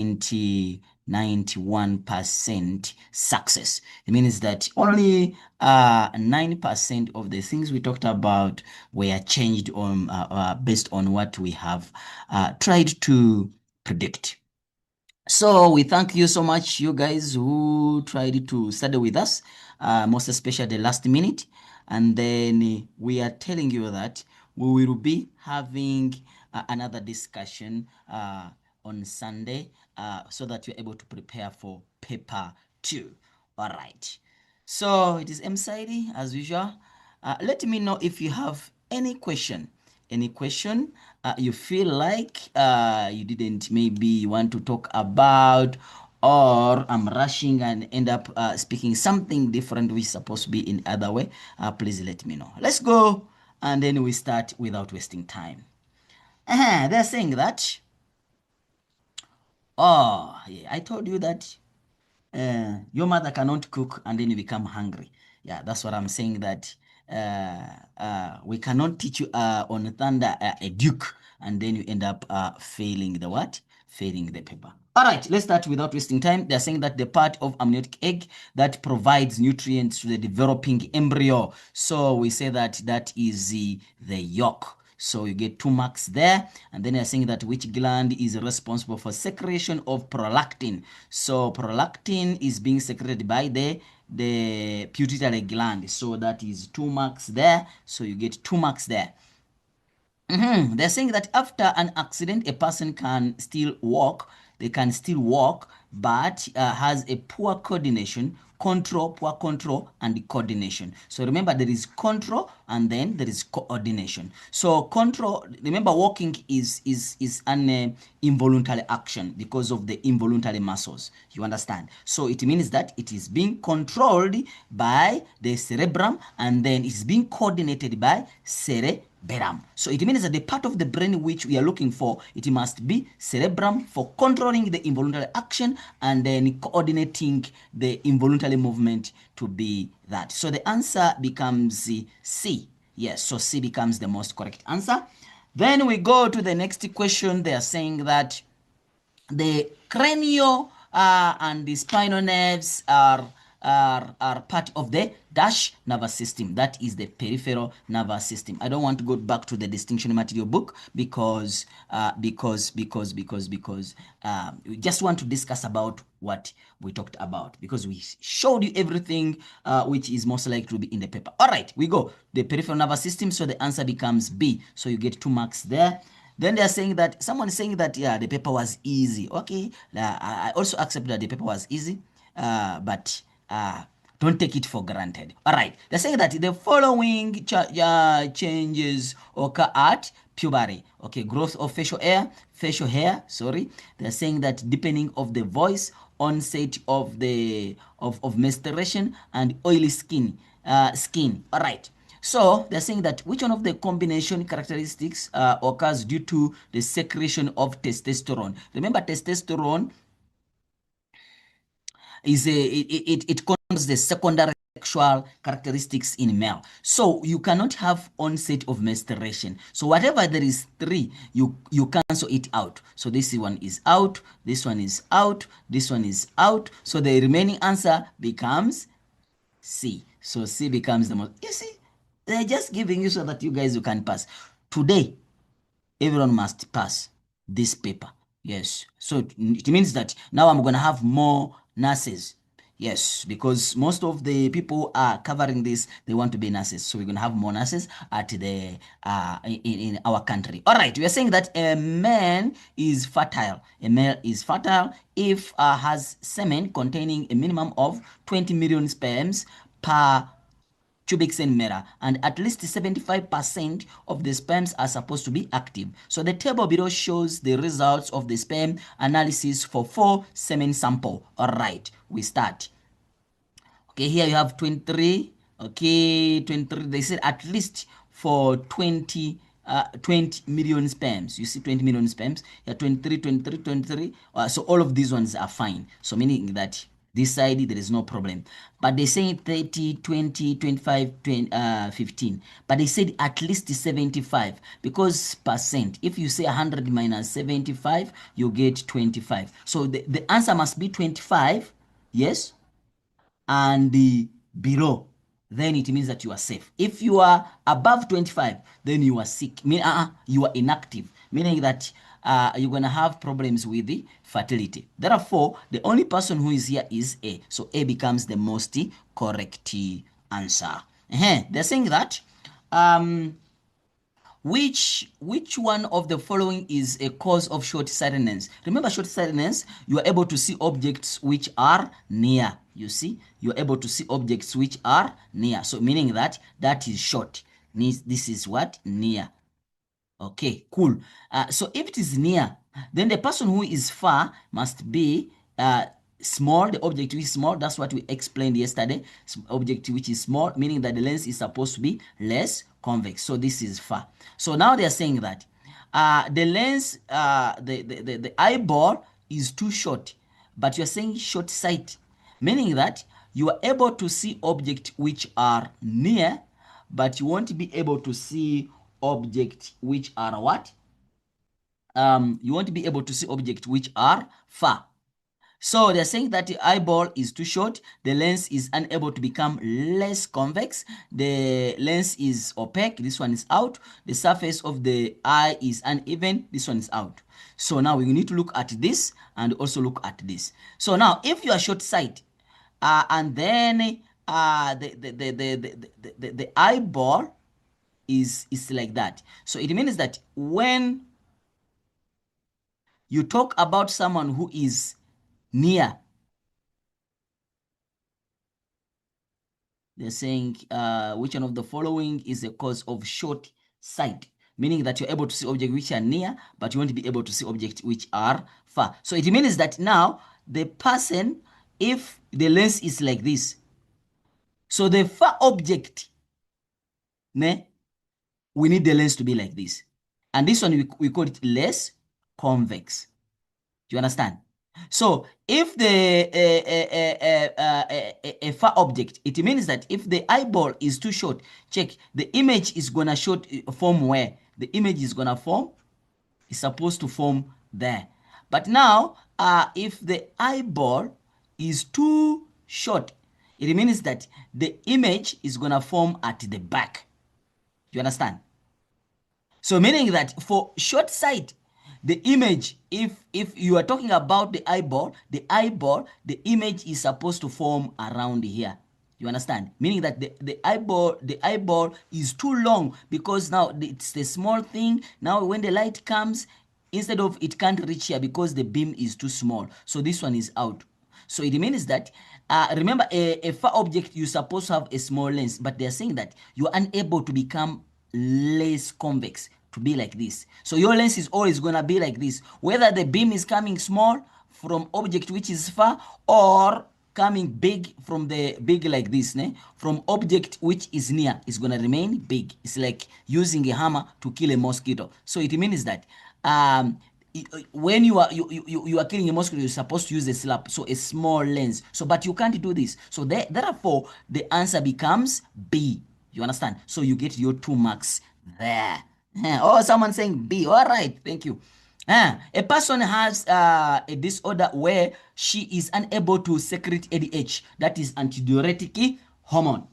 91% success. It means that only 9% of the things we talked about were changed on based on what we have tried to predict. So we thank you so much, you guys who tried to study with us, most especially the last minute. And then we are telling you that we will be having another discussion on Sunday so that you're able to prepare for paper 2. All right. So it is M. Saidi, as usual. Let me know if you have any question you feel like you didn't maybe want to talk about, or I'm rushing and end up speaking something different which is supposed to be in other way. Please let me know. Let's go, and then we start without wasting time. They're saying that, oh yeah, I told you that your mother cannot cook and then you become hungry. Yeah, that's what I'm saying, that we cannot teach you on thunder a duke and then you end up failing the what? Failing the paper. All right, let's start without wasting time. They're saying that the part of amniotic egg that provides nutrients to the developing embryo. So we say that that is the yolk. So you get 2 marks there. And then you're saying that which gland is responsible for secretion of prolactin. So prolactin is being secreted by the pituitary gland. So that is 2 marks there. So you get 2 marks there. They're saying that after an accident, a person can still walk. They can still walk, but has a poor coordination, poor control, and coordination. So remember, there is control and then there is coordination. So control, remember, walking is an involuntary action because of the involuntary muscles. You understand? So it means that it is being controlled by the cerebrum and then it's being coordinated by cerebellum. So it means that the part of the brain which we are looking for, it must be cerebrum for controlling the involuntary action and then coordinating the involuntary movement to be that. So the answer becomes C. Yes, so C becomes the most correct answer. Then we go to the next question. They are saying that the cranial and the spinal nerves are part of the dash nervous system. That is the peripheral nervous system. I don't want to go back to the distinction material book because we just want to discuss about what we talked about, because we showed you everything which is most likely to be in the paper. All right, we go. The peripheral nervous system, so the answer becomes B. So you get 2 marks there. Then they are saying that, someone is saying that, yeah, the paper was easy. Okay, I also accept that the paper was easy, but don't take it for granted. All right, they're saying that the following changes occur at puberty. Okay, growth of facial hair. Sorry, they're saying that depending of the voice, onset of the of menstruation, and oily skin. All right. So they're saying that which one of the combination characteristics occurs due to the secretion of testosterone. Remember, testosterone is it controls the secondary sexual characteristics in male. So you cannot have onset of menstruation. So whatever there is 3, you cancel it out. So this one is out, this one is out, this one is out. So the remaining answer becomes C. So C becomes the most. You see, they're just giving you so that you guys you can pass. Today, everyone must pass this paper. Yes. So it means that now I'm going to have more nurses. Yes, because most of the people are covering this, they want to be nurses. So we're going to have more nurses at the in our country. All right, we are saying that a man is fertile. A male is fertile if has semen containing a minimum of 20 million sperms per cubic centimeter, and at least 75% of the sperms are supposed to be active. So the table below shows the results of the sperm analysis for 4 semen sample. All right, we start. Okay, here you have 23. Okay, 23. They said at least for 20 million sperms. You see 20 million sperms. Yeah, 23. So all of these ones are fine. So meaning that This side, there is no problem. But they say 30, 20, 25, 20, 15. But they said at least 75 because percent. If you say 100 minus 75, you get 25. So the answer must be 25, yes, and below. Then it means that you are safe. If you are above 25, then you are sick. You are inactive, meaning that you're going to have problems with the fertility. Therefore, the only person who is here is A. So A becomes the most correct answer. They're saying that which one of the following is a cause of short-sightedness? Remember, short-sightedness, you are able to see objects which are near. You see, you are able to see objects which are near. So meaning that that is short. This is what? Near. Okay, cool. So if it is near, then the person who is far must be small. The object which is small, that's what we explained yesterday. Object which is small, meaning that the lens is supposed to be less convex. So this is far. So now they are saying that the lens, the eyeball is too short, but you are saying short sight, meaning that you are able to see objects which are near, but you won't be able to see objects which are what? You won't be able to see objects which are far. So they're saying that the eyeball is too short, the lens is unable to become less convex, the lens is opaque, this one is out, the surface of the eye is uneven, this one is out. So now we need to look at this and also look at this. So now if you are short sight, and then the eyeball is like that. So it means that when you talk about someone who is near, they're saying which one of the following is a cause of short sight, meaning that you're able to see objects which are near, but you won't be able to see objects which are far. So it means that now the person, if the lens is like this, so the far object, ne, we need the lens to be like this. And this one, we call it less convex. Do you understand? So if a far object, it means that if the eyeball is too short, check, the image is gonna form where? The image is gonna form, is supposed to form there. But now, if the eyeball is too short, it means that the image is gonna form at the back. You understand? So meaning that for short sight, the image, if you are talking about the image is supposed to form around here. You understand? Meaning that the eyeball is too long because now it's the small thing. Now when the light comes, instead of it can't reach here because the beam is too small. So this one is out. So it means that, remember, a far object, you're supposed to have a small lens, but they're saying that you're unable to become less convex, to be like this. So your lens is always going to be like this, whether the beam is coming small from object which is far or coming big from the big like this, ne? From object which is near is going to remain big. It's like using a hammer to kill a mosquito. So it means that when you are killing a mosquito, you're supposed to use a slap, so a small lens. So but you can't do this. So therefore the answer becomes B. You understand? So you get your 2 marks there. Oh, someone saying B. All right, thank you. A person has a disorder where she is unable to secrete ADH, that is antidiuretic hormone.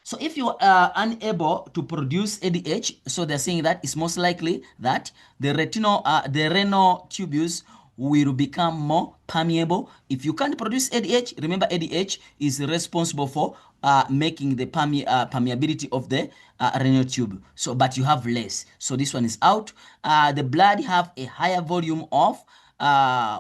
So if you are unable to produce ADH, so they're saying that it's most likely that the renal tubules will become more permeable. If you can't produce ADH, remember ADH is responsible for making the permeability of the renal tube. So, but you have less. So this one is out. The blood have a higher volume of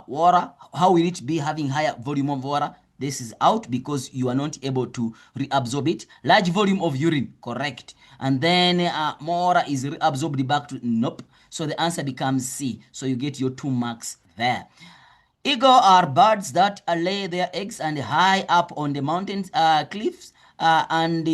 water. How will it be having higher volume of water? This is out because you are not able to reabsorb it. Large volume of urine, correct. And then more water is reabsorbed back to, nope. So the answer becomes C. So you get your 2 marks there. Eagle are birds that lay their eggs and high up on the mountains, cliffs, and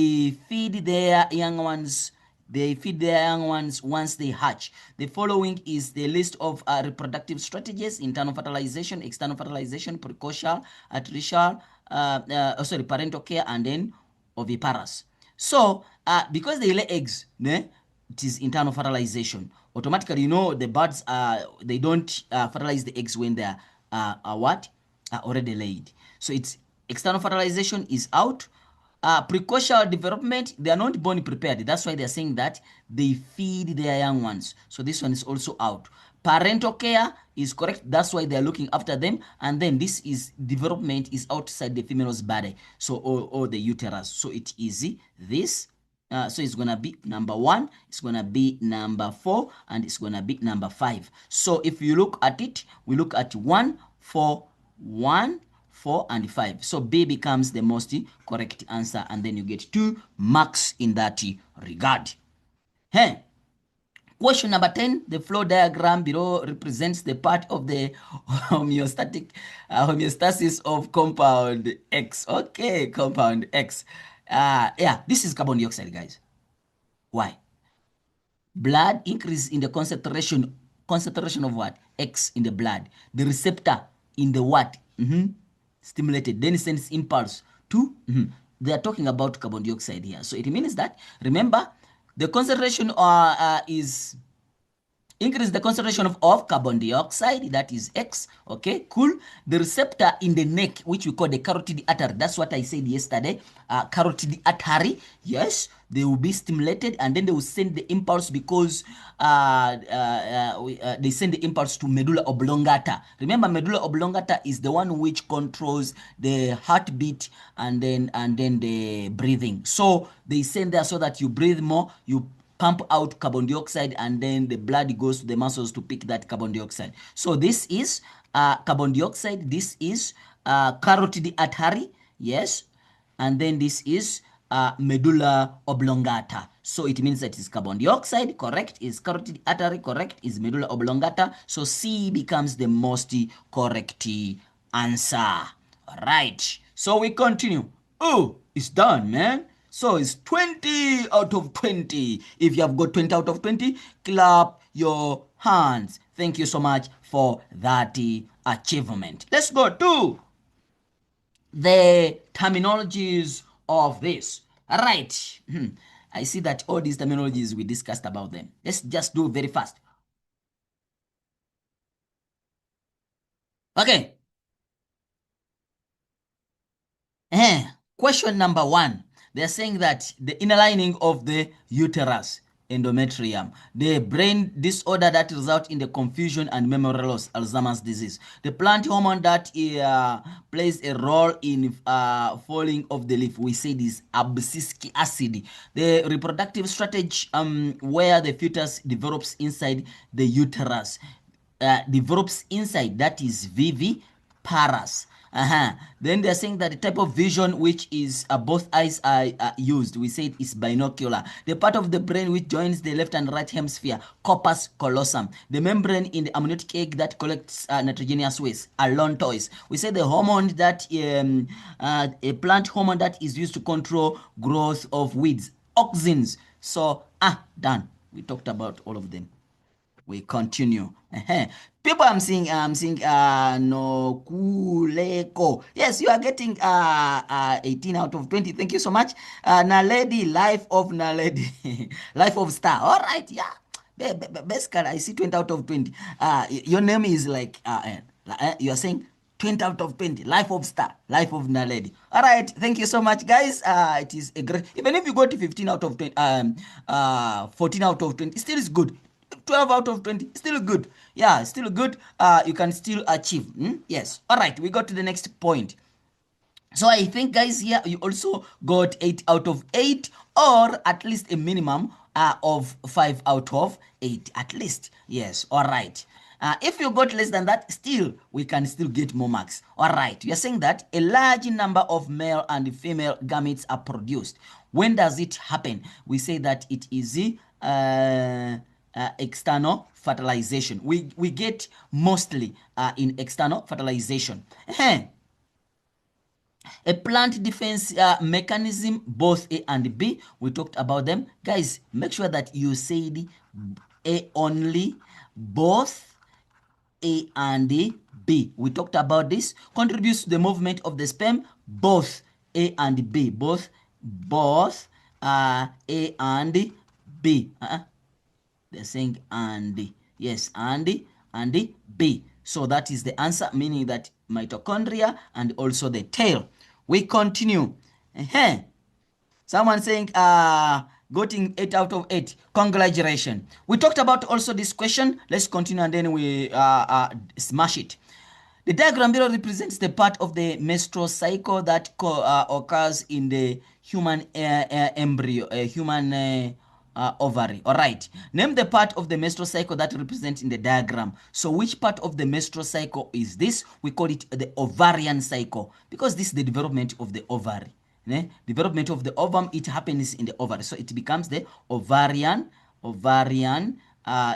feed their young ones They feed their young ones once they hatch. The following is the list of reproductive strategies: internal fertilization, external fertilization, precocial, artificial, parental care, and then oviparous. So, because they lay eggs, ne, it is internal fertilization. Automatically, you know, the birds, they don't fertilize the eggs when they're what? Already laid. So it's external fertilization is out. Precocial development, they are not born prepared. That's why they're saying that they feed their young ones. So this one is also out. Parental care is correct. That's why they're looking after them. And then this is development is outside the female's body. So or the uterus. So it is this. So it's gonna be number 1, it's gonna be number 4, and it's gonna be number 5. So if you look at it, we look at 1, 4, 1, 4, and 5. So B becomes the most correct answer, and then you get 2 marks in that regard. Hey, question number 10, the flow diagram below represents the part of the homeostasis of compound X. Okay, compound X. Yeah, this is carbon dioxide, guys. Why? Blood increase in the concentration of what? X in the blood. The receptor in the what? Stimulated. Then it sends impulse to. They are talking about carbon dioxide here. So it means that, remember, the concentration is increase the concentration of carbon dioxide, that is X. Okay, cool. The receptor in the neck, which we call the carotid artery, that's what I said yesterday. Carotid artery, yes, they will be stimulated, and then they will send the impulse, because they send the impulse to medulla oblongata. Remember, medulla oblongata is the one which controls the heartbeat and then the breathing. So they send there so that you breathe more, you pump out carbon dioxide, and then the blood goes to the muscles to pick that carbon dioxide. So this is carbon dioxide, this is carotid artery, yes, and then this is medulla oblongata. So it means that is carbon dioxide, correct, is carotid artery, correct, is medulla oblongata. So C becomes the most correct answer. All right, so we continue. Oh, it's done, man. So it's 20 out of 20. If you have got 20 out of 20, clap your hands. Thank you so much for that achievement. Let's go to the terminologies of this. All right. I see that all these terminologies, we discussed about them. Let's just do very fast. Okay. Question number 1. They're saying that the inner lining of the uterus, endometrium, the brain disorder that results in the confusion and memory loss, Alzheimer's disease, the plant hormone that plays a role in falling of the leaf, we say this abscisic acid, the reproductive strategy where the fetus develops inside the uterus, develops inside, that is viviparous. Then they're saying that the type of vision which is both eyes are used, we say it is binocular. The part of the brain which joins the left and right hemisphere, corpus callosum. The membrane in the amniotic egg that collects nitrogenous waste, allantois. We say the hormone that a plant hormone that is used to control growth of weeds, auxins. So done. We talked about all of them. We continue. People, I'm seeing no kuleko. Yes, you are getting 18 out of 20. Thank you so much. Naledi, life of Naledi, life of star. All right, yeah. Best card, I see 20 out of 20. Your name is like you are saying 20 out of 20. Life of star, life of Naledi. All right, thank you so much, guys. It is a great. Even if you go to 15 out of 20, 14 out of 20, still is good. 12 out of 20, still good. Yeah, still good. You can still achieve. Yes. All right, we go to the next point. So I think, guys, here you also got 8 out of 8, or at least a minimum of 5 out of 8 at least. Yes. All right. If you got less than that, still we can still get more marks. All right, we are saying that a large number of male and female gametes are produced. When does it happen? We say that it is external fertilization. We get mostly in external fertilization. A plant defense mechanism, both A and B. We talked about them. Guys, make sure that you said A only, both A and B. We talked about this. Contributes to the movement of the sperm, both A and B. Both A and B. They're saying and. Yes, and B. So that is the answer, meaning that mitochondria and also the tail. We continue. Someone saying getting 8 out of 8. Congratulations. We talked about also this question. Let's continue and then we smash it. The diagram below represents the part of the menstrual cycle that occurs in the human embryo, human ovary. All right. Name the part of the menstrual cycle that represents in the diagram. So which part of the menstrual cycle is this? We call it the ovarian cycle because this is the development of the ovary. Development of the ovum, it happens in the ovary. So it becomes the ovarian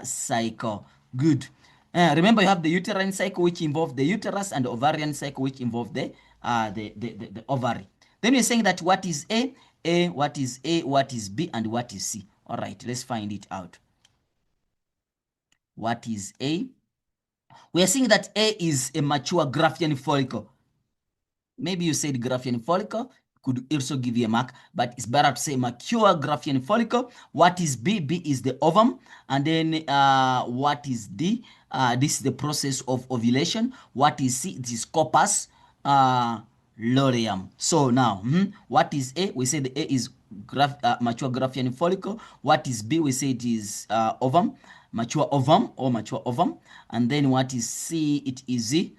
cycle. Good. Remember, you have the uterine cycle, which involves the uterus, and the ovarian cycle, which involves the ovary. Then you're saying that what is what is A, what is B, and what is C. All right, let's find it out. What is A? We are saying that A is a mature Graafian follicle. Maybe you said Graafian follicle, could also give you a mark, but it's better to say mature Graafian follicle. What is B? B is the ovum. And then what is D? This is the process of ovulation. What is C? It is corpus luteum. So now, what is A? We say the A is mature Graafian follicle. What is B? We say it is ovum, mature ovum or mature ovum. And then what is C? It is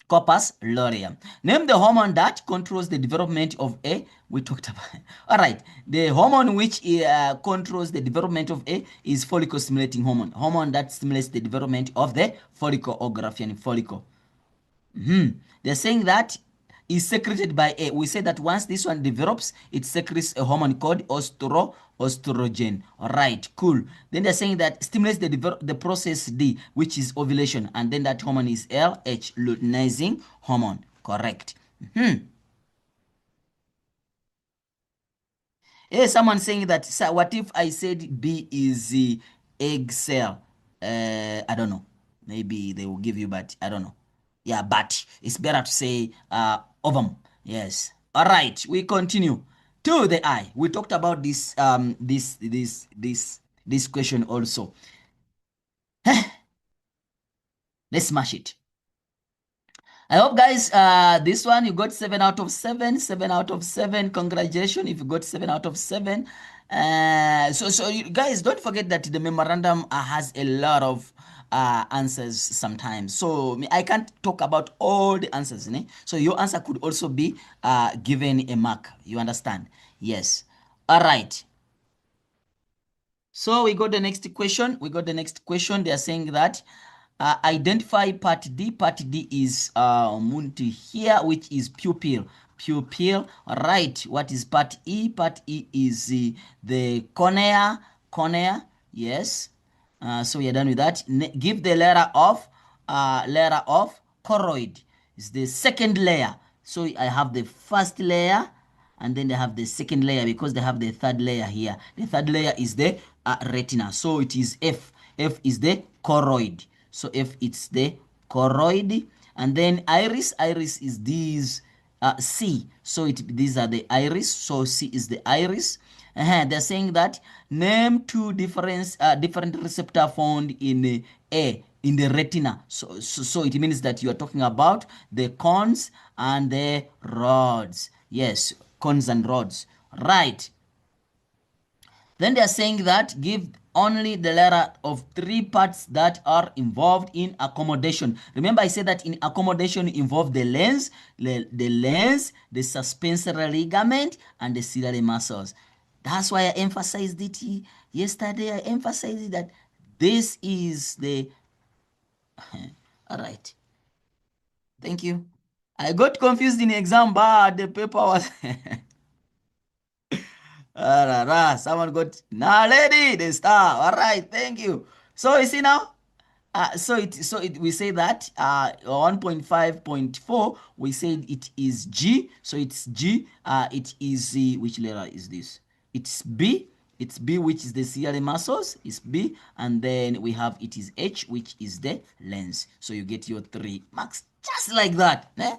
corpus luteum. Name the hormone that controls the development of A. We talked about. All right. The hormone which controls the development of A is follicle stimulating hormone. Hormone that stimulates the development of the follicle or Graafian follicle. They're saying that is secreted by A. We say that once this one develops, it secretes a hormone called estrogen. All right, cool. Then they're saying that stimulates the process D, which is ovulation, and then that hormone is LH, luteinizing hormone. Correct. Hey, someone saying that, sir, what if I said B is the egg cell? I don't know. Maybe they will give you, but I don't know. Yeah, but it's better to say ovum. Yes. All right, we continue to the eye. We talked about this question also. Let's smash it. I hope, guys, this one you got 7 out of 7. 7 out of 7. Congratulations if you got 7 out of 7. So you guys, don't forget that the memorandum has a lot of answers sometimes. So I can't talk about all the answers. So your answer could also be given a mark. You understand? Yes. All right. So we got the next question. They are saying that identify part D. Part D is Munti here, which is pupil. Pupil. Right. What is part E? Part E is the cornea. Cornea. Yes. So we are done with that. Give the letter of choroid. It's the second layer. So I have the first layer and then they have the second layer because they have the third layer here. The third layer is the retina. So it is F. F is the choroid. So F it's the choroid. And then iris. Iris is these C. So these are the iris. So C is the iris. They're saying that name two different receptor found in A in the retina. So it means that you are talking about the cones and the rods. Yes, cones and rods. Right. Then they are saying that give only the letter of 3 parts that are involved in accommodation. Remember I said that in accommodation involve the lens, the suspensory ligament, and the ciliary muscles. That's why I emphasized it yesterday. I emphasized that this is the... All right. Thank you. I got confused in exam, but the paper was... Someone got, nah, lady, the star. All right, thank you. So you see now, we say that 1.5.4 we said it is G, so it's G. It is which letter is this? It's B. It's B, which is the ciliary muscles. It's B, and then we have it is H, which is the lens. So you get your 3 marks just like that. Eh?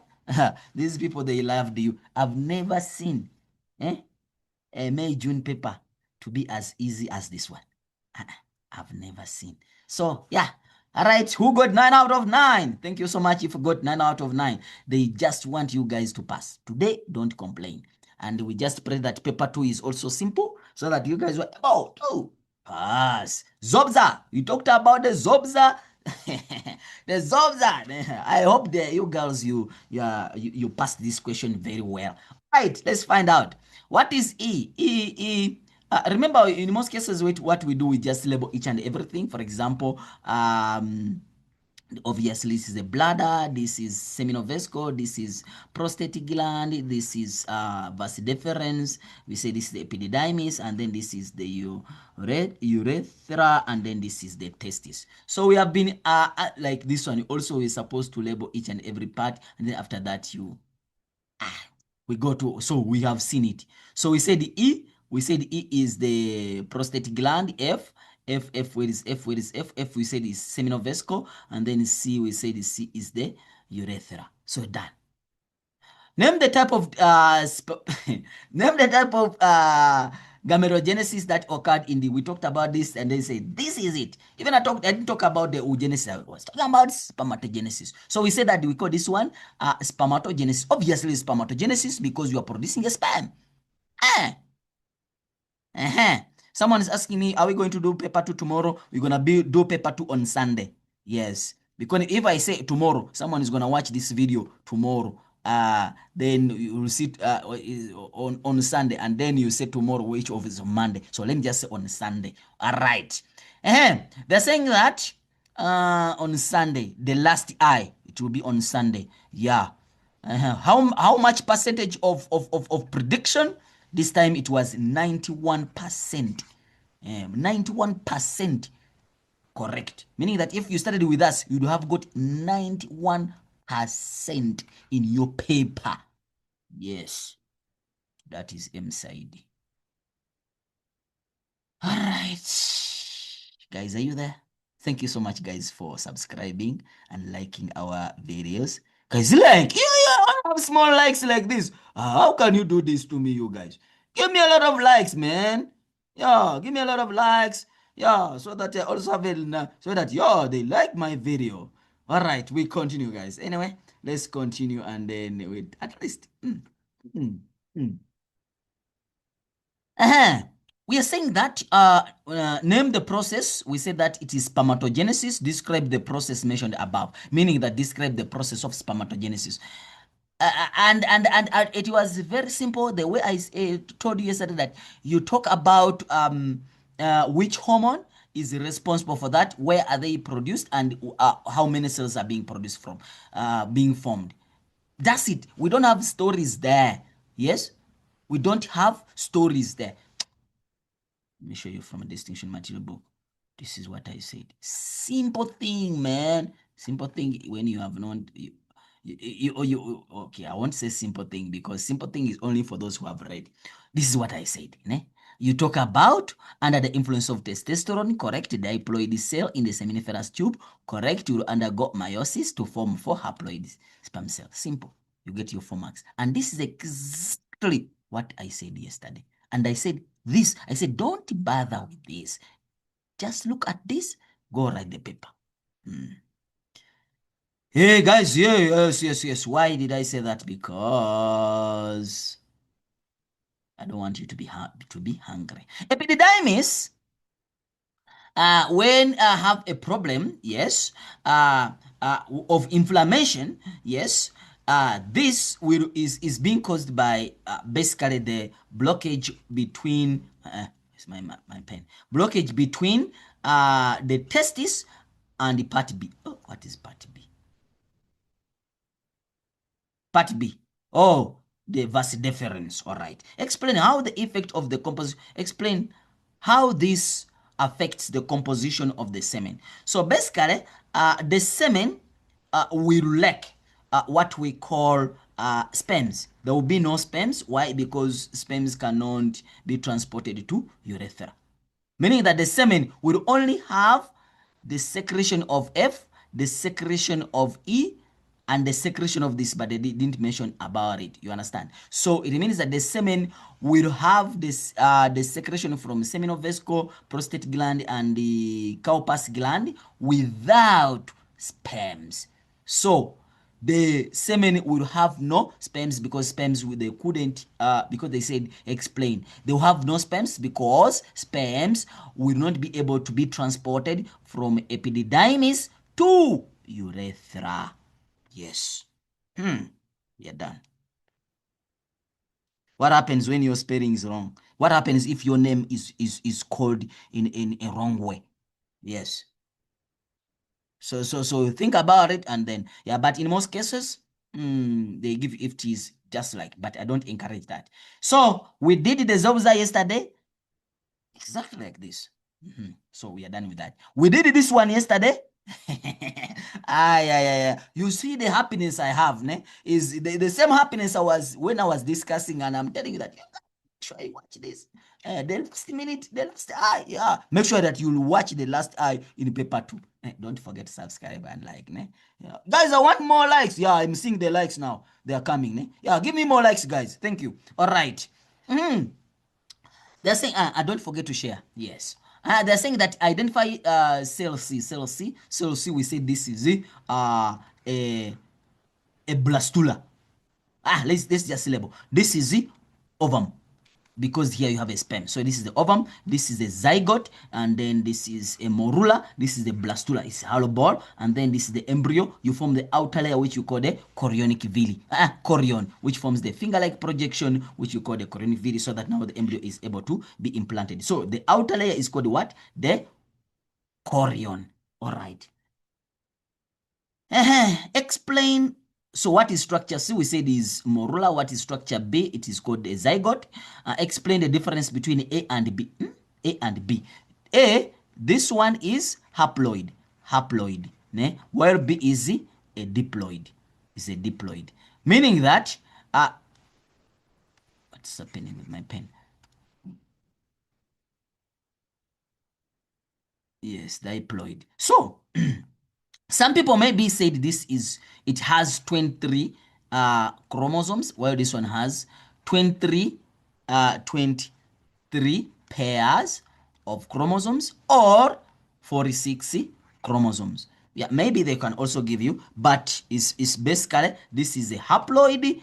These people, they loved you. I've never seen a May June paper to be as easy as this one. I've never seen. So yeah. All right, who got 9 out of 9? Thank you so much if you got 9 out of 9. They just want you guys to pass. Today, don't complain. And we just pray that paper 2 is also simple so that you guys were able to pass. Zobza, you talked about the Zobza. The Zobza. I hope that you girls, you passed this question very well. All right, let's find out. What is E? Remember, in most cases, what we do, we just label each and everything. For example, obviously, this is the bladder, this is seminovesical, this is prostate gland, this is vas deferens, we say this is the epididymis, and then this is the urethra, and then this is the testis. So we have been like this one. Also, we're supposed to label each and every part, and then after that, we go to, so we have seen it. So we said E, is the prostate gland. Where is F? We said is seminovesical, and then C, we said C is the urethra. So done. Name the type of name the type of gametogenesis that occurred in the. We talked about this, and they said this is it. Even I didn't talk about the oogenesis. I was talking about spermatogenesis. So we said that we call this one spermatogenesis. Obviously, spermatogenesis because you are producing a sperm. Someone is asking me, are we going to do paper 2 tomorrow? We're gonna do paper 2 on Sunday. Yes, because if I say tomorrow, someone is gonna watch this video tomorrow. Then you will see on Sunday, and then you say tomorrow, which of is Monday. So let me just say on Sunday. All right. They're saying that on Sunday, the last eye, it will be on Sunday. Yeah. How much percentage of prediction? This time it was 91%. 91% correct. Meaning that if you studied with us, you'd have got 91% in your paper. Yes. That is MSID. All right. Guys, are you there? Thank you so much, guys, for subscribing and liking our videos. Guys, like, I have small likes like this. How can you do this to me, you guys? Give me a lot of likes, man. Yeah, give me a lot of likes. Yeah, so that I also have so that, they like my video. All right, we continue, guys. Anyway, let's continue, and then with at least. We are saying that name the process. We say that it is spermatogenesis. Describe the process mentioned above, meaning that describe the process of spermatogenesis. And it was very simple. The way I told you yesterday, that you talk about which hormone is responsible for that, where are they produced, and how many cells are being produced from, being formed. That's it. We don't have stories there. Yes, we don't have stories there. Let me show you from a distinction material book. This is what I said. Simple thing, man. Simple thing when you have known. Okay, I won't say simple thing, because simple thing is only for those who have read. This is what I said. You talk about under the influence of testosterone, correct, diploid cell in the seminiferous tube, correct, you will undergo meiosis to form 4 haploid sperm cells. Simple. You get your 4 marks. And this is exactly what I said yesterday. And I said this. I said, don't bother with this. Just look at this. Go write the paper. Hey, guys. Yes. Why did I say that? Because I don't want you to be hungry. Epididymis, when have a problem, yes, of inflammation, yes, this is being caused by basically the blockage between it's my pen, blockage between the testis and the part B. Oh, what is part B? Part B. Oh, the vas deferens. All right. Explain how the effect of the composition. Explain how this affects the composition of the semen. So basically, the semen will lack what we call sperms. There will be no sperms. Why? Because sperms cannot be transported to urethra. Meaning that the semen will only have the secretion of F, the secretion of E, and the secretion of this, but they didn't mention about it. You understand? So it means that the semen will have this the secretion from seminal prostate gland, and the Cowper's gland without sperms. So the semen will have no sperms, because sperms they couldn't because they said explain, they will have no sperms because sperms will not be able to be transported from epididymis to urethra. Yes. You're done. What happens when your spelling is wrong? What happens if your name is called in a wrong way? Yes. So think about it, and then yeah. But in most cases, they give ifts just like. But I don't encourage that. So we did the Zobza yesterday, exactly like this. So we are done with that. We did this one yesterday. Yeah. You see the happiness I have, ne? Is the same happiness I was when I was discussing, and I'm telling you that try watch this. The last minute, the last eye, yeah. Make sure that you'll watch the last eye in paper too. Don't forget to subscribe and like, ne? Yeah. Guys, I want more likes. Yeah, I'm seeing the likes now. They are coming, ne? Yeah, give me more likes, guys. Thank you. All right. They're saying, don't forget to share. Yes. They're saying that identify cell C. Cell C. Cell C, we say this is a blastula. Let's just label. This is the ovum, because here you have a sperm. So this is the ovum, this is the zygote, and then this is a morula, this is the blastula, it's a hollow ball, and then this is the embryo. You form the outer layer, which you call the chorionic villi. Chorion, which forms the finger-like projection, which you call the chorionic villi, so that now the embryo is able to be implanted. So the outer layer is called what? The chorion. All right. Explain. So what is structure C? We said is morula. What is structure B? It is called a zygote. Explain the difference between A and B. A and B. A, this one is haploid. Haploid. Ne? While B is a diploid. Is a diploid. Meaning that, what's happening with my pen? Yes, diploid. So, some people maybe said it has 23 chromosomes, while this one has 23 pairs of chromosomes, or 46 chromosomes. Yeah, maybe they can also give you, but it's basically this is a haploid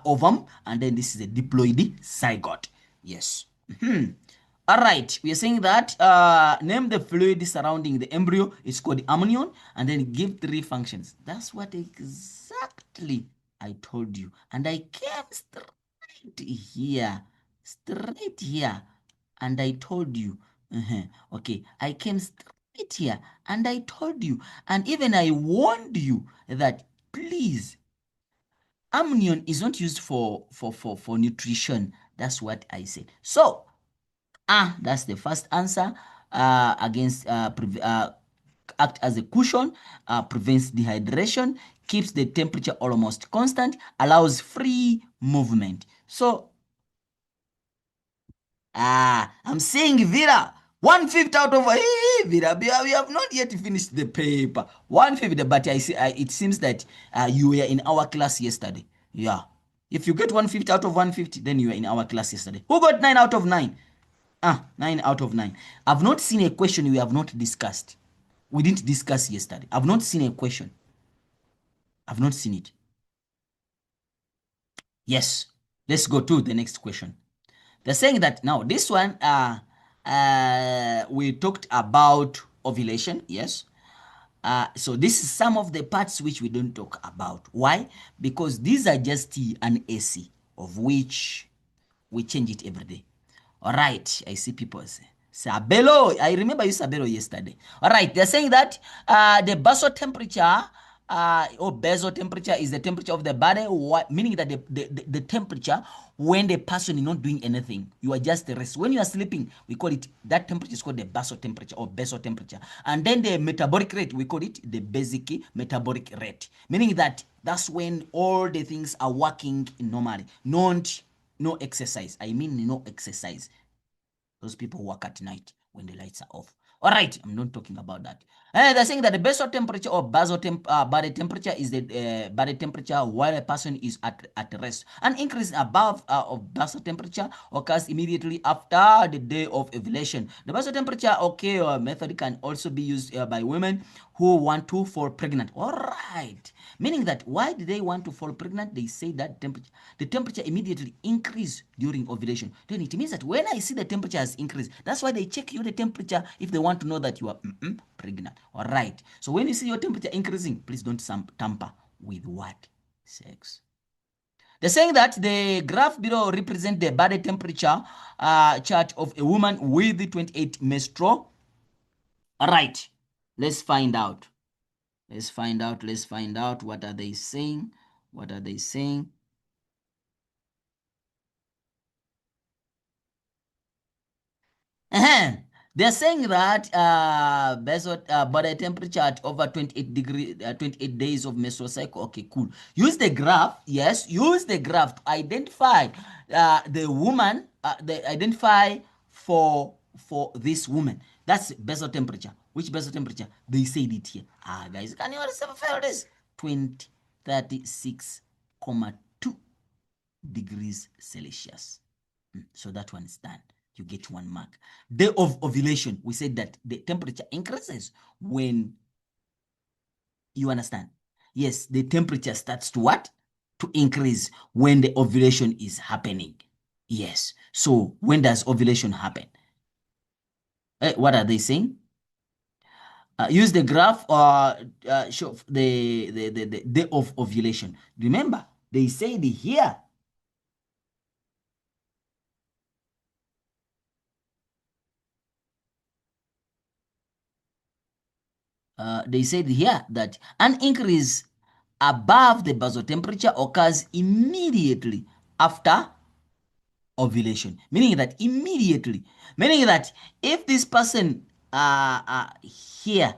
ovum, and then this is a diploid zygote. Yes. All right, we are saying that name the fluid surrounding the embryo. It's called amnion, and then give 3 functions. That's what exactly I told you, and I came straight here, and I told you. Okay, I came straight here, and I told you, and even I warned you that please, amnion is not used for nutrition. That's what I said. So that's the first answer. Against act as a cushion, prevents dehydration, keeps the temperature almost constant, allows free movement. So I'm saying Vera, 1/5 out of Vera. We have not yet finished the paper. 1/5, but I see. It seems that you were in our class yesterday. Yeah. If you get 1/5 out of 150, then you were in our class yesterday. Who got 9 out of 9? 9 out of 9. I've not seen a question we have not discussed. We didn't discuss yesterday. I've not seen a question. I've not seen it. Yes. Let's go to the next question. They're saying that now this one, we talked about ovulation. Yes. So this is some of the parts which we don't talk about. Why? Because these are just an AC, of which we change it every day. All right, I see people say, Sabelo, I remember you Sabelo yesterday. All right, they're saying that the basal temperature or basal temperature is the temperature of the body, meaning that the temperature when the person is not doing anything, you are just rest. When you are sleeping, we call it, that temperature is called the basal temperature or basal temperature. And then the metabolic rate, we call it the basic metabolic rate, meaning that that's when all the things are working normally. Not no exercise. I mean no exercise. Those people work at night when the lights are off. All right, I'm not talking about that. They're saying that the basal temperature or body temperature is the body temperature while a person is at rest. An increase above of basal temperature occurs immediately after the day of ovulation. The basal temperature method can also be used by women who want to fall pregnant. All right, meaning that why do they want to fall pregnant? They say that the temperature immediately increase during ovulation. Then it means that when I see the temperature has increased, that's why they check you the temperature if they want to know that you are pregnant. All right. So when you see your temperature increasing, please don't tamper with what? Sex. They're saying that the graph below represents the body temperature chart of a woman with the 28 menstrual. All right. Let's find out. Let's find out. Let's find out. What are they saying? What are they saying? They're saying that basal body temperature at over 28 degree, 28 days of menstrual cycle. Okay, cool. Use the graph. Yes, use the graph to identify the woman. The identify for this woman. That's basal temperature. Which basal temperature? They said it here. Guys, can you also feel this? 36.2 degrees Celsius. So that one is done. You get 1 mark. Day of ovulation, we said that the temperature increases when, you understand? Yes, the temperature starts to what? To increase when the ovulation is happening. Yes. So when does ovulation happen? What are they saying? Use the graph or show the day of ovulation. Remember, they said here they said here that an increase above the basal temperature occurs immediately after ovulation, meaning that immediately, meaning that if this person here,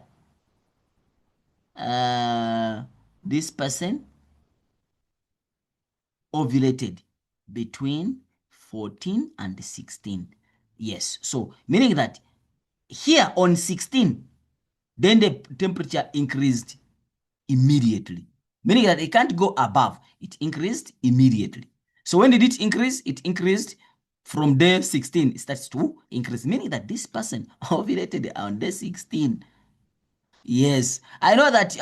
this person ovulated between 14 and 16. Yes, so meaning that here on 16, then the temperature increased immediately, meaning that it can't go above. It increased immediately. So when did it increase? It increased from day 16. It starts to increase, meaning that this person ovulated on day 16. Yes, I know that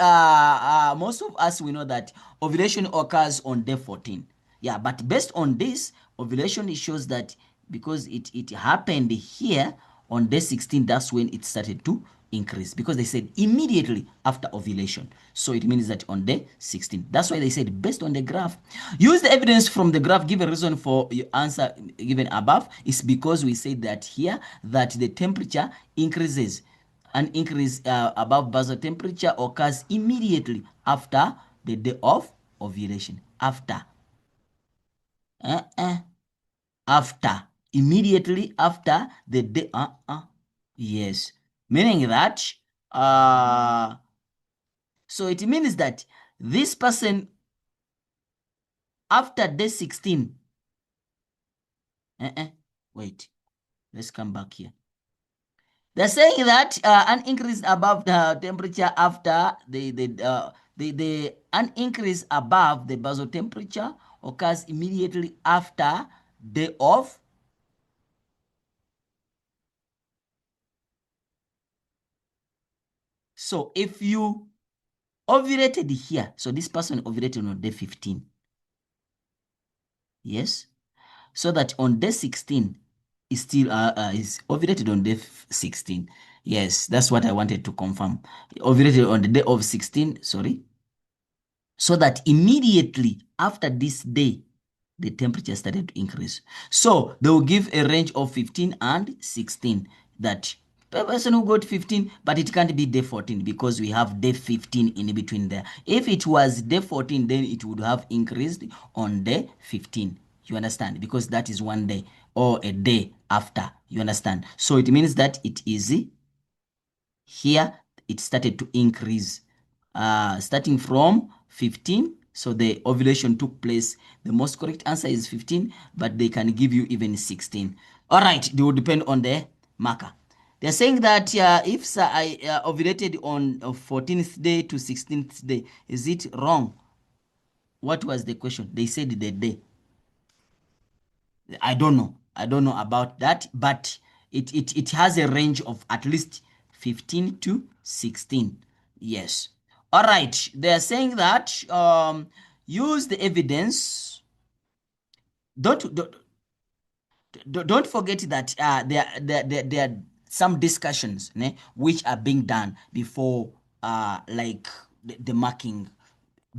most of us, we know that ovulation occurs on day 14. Yeah, but based on this, ovulation, it shows that because it happened here on day 16, that's when it started to increase, because they said immediately after ovulation. So it means that on day 16. That's why they said based on the graph. Use the evidence from the graph. Give a reason for your answer given above. It's because we said that here that the temperature increases. An increase above basal temperature occurs immediately after the day of ovulation. After, immediately after the day. Yes, meaning that so it means that this person after day 16. Wait, let's come back here. They're saying that an increase above the temperature after the an increase above the basal temperature occurs immediately after day of. So if you ovulated here, so this person ovulated on day 15. Yes. So that on day 16 is still is ovulated on day 16. Yes, that's what I wanted to confirm. Ovulated on the day of 16, sorry. So that immediately after this day, the temperature started to increase. So they will give a range of 15 and 16 that person who got 15, but it can't be day 14 because we have day 15 in between there. If it was day 14, then it would have increased on day 15. You understand? Because that is one day or a day after. You understand? So it means that it is here, it started to increase starting from 15. So the ovulation took place. The most correct answer is 15, but they can give you even 16. All right, they will depend on the marker. They're saying that if I ovulated on 14th day to 16th day, is it wrong? What was the question? They said the day. I don't know. I don't know about that, but it has a range of at least 15 to 16. Yes. All right. They're saying that use the evidence. Don't don't, don't forget that there are some discussions which are being done before like the marking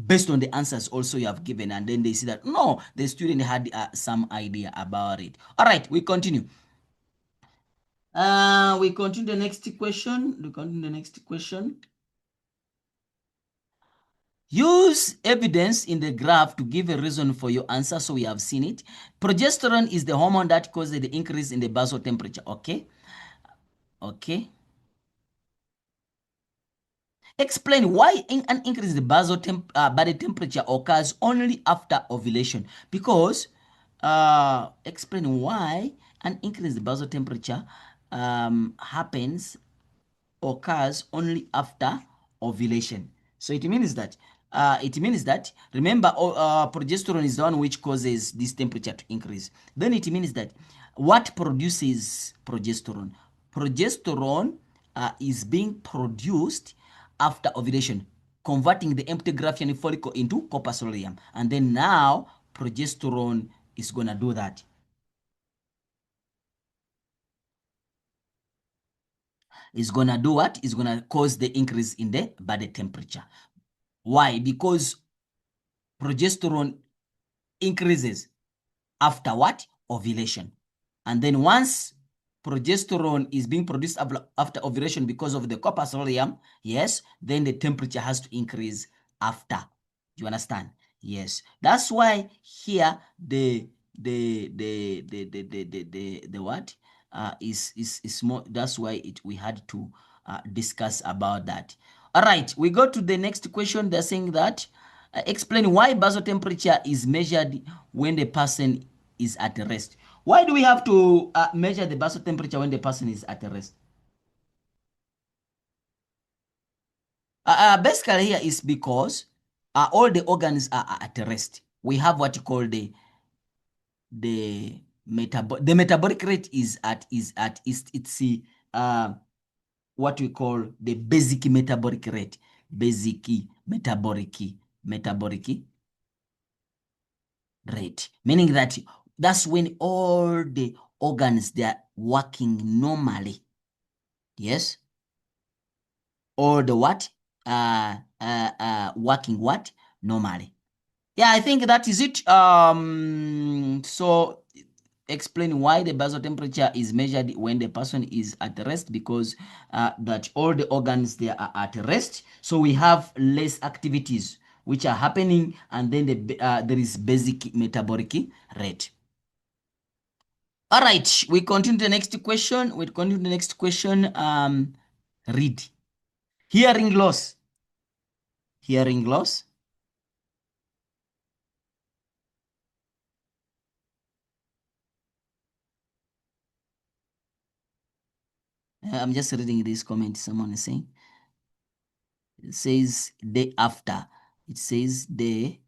based on the answers also you have given, and then they see that no, the student had some idea about it. All right, we continue. We continue the next question. We continue the next question. Use evidence in the graph to give a reason for your answer. So we have seen it. Progesterone is the hormone that causes the increase in the basal temperature. Okay. Okay. Explain why an increase in the basal body temperature occurs only after ovulation. Because explain why an increase in the basal temperature happens occurs only after ovulation. So it means that remember progesterone is the one which causes this temperature to increase. Then it means that what produces progesterone? Progesterone is being produced after ovulation, converting the empty Graafian follicle into corpus luteum, and then now progesterone is gonna do that. Is gonna do what? Is gonna cause the increase in the body temperature. Why? Because progesterone increases after what? Ovulation. And then once progesterone is being produced after ovulation because of the corpus luteum, yes, then the temperature has to increase after. You understand? Yes. That's why here the what is more. That's why we had to discuss about that. All right, we go to the next question. They're saying that explain why basal temperature is measured when the person is at rest. Why do we have to measure the basal temperature when the person is at rest? Basically here is because all the organs are at rest. We have what you call the metabolic rate is it's what we call the basic metabolic rate. Basic metabolic rate, meaning that that's when all the organs they are working normally. Yes, all the what working what normally. Yeah, I think that is it. So explain why the basal temperature is measured when the person is at rest, because that all the organs they are at rest, so we have less activities which are happening, and then there is basic metabolic rate. All right, we continue the next question. Read. Hearing loss. Hearing loss. I'm just reading this comment someone is saying. It says day after. It says the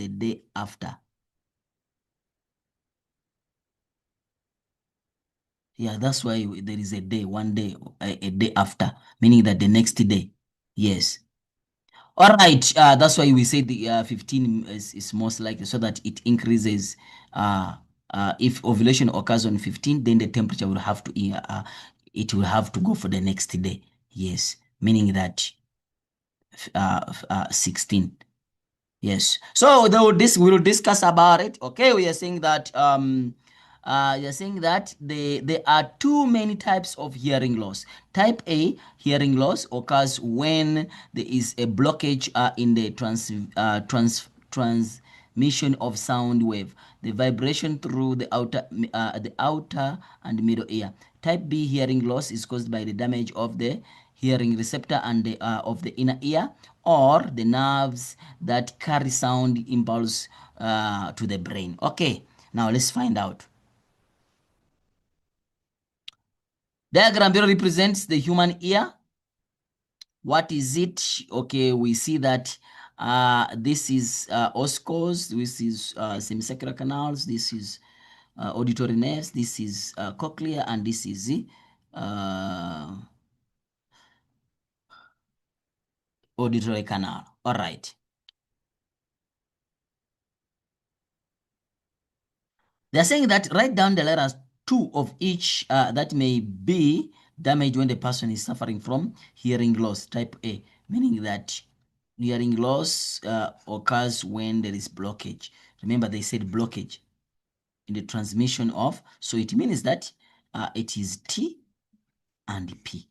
day after. Yeah, that's why there is a day, one day, a day after, meaning that the next day. Yes. All right. That's why we say the 15 is most likely, so that it increases. If ovulation occurs on 15, then the temperature will have to it will have to go for the next day. Yes, meaning that 16. Yes. So we will discuss about it. Okay, we are saying that you're saying that there are too many types of hearing loss. Type A hearing loss occurs when there is a blockage in the transmission of sound wave, the vibration through the outer and middle ear. Type B hearing loss is caused by the damage of the hearing receptor and of the inner ear, or the nerves that carry sound impulse to the brain. Okay, now let's find out. Diagram below represents the human ear. What is it? Okay, we see that this is oscars, this is semicircular canals, this is auditory nerves, this is cochlea, and this is auditory canal. All right. They're saying that write down the letters 2 of each that may be damaged when the person is suffering from hearing loss, type A, meaning that hearing loss occurs when there is blockage. Remember, they said blockage in the transmission of, so it means that it is T and P.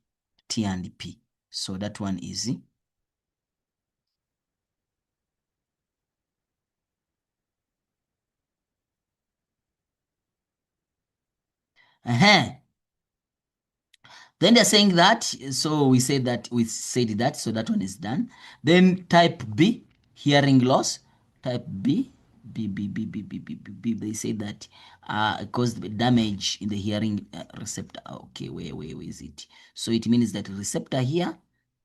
T and P. So that one is then they're saying that, so we said that, so that one is done. Then type B, hearing loss. Type B, they say that caused damage in the hearing receptor. Okay, where is it? So it means that receptor here,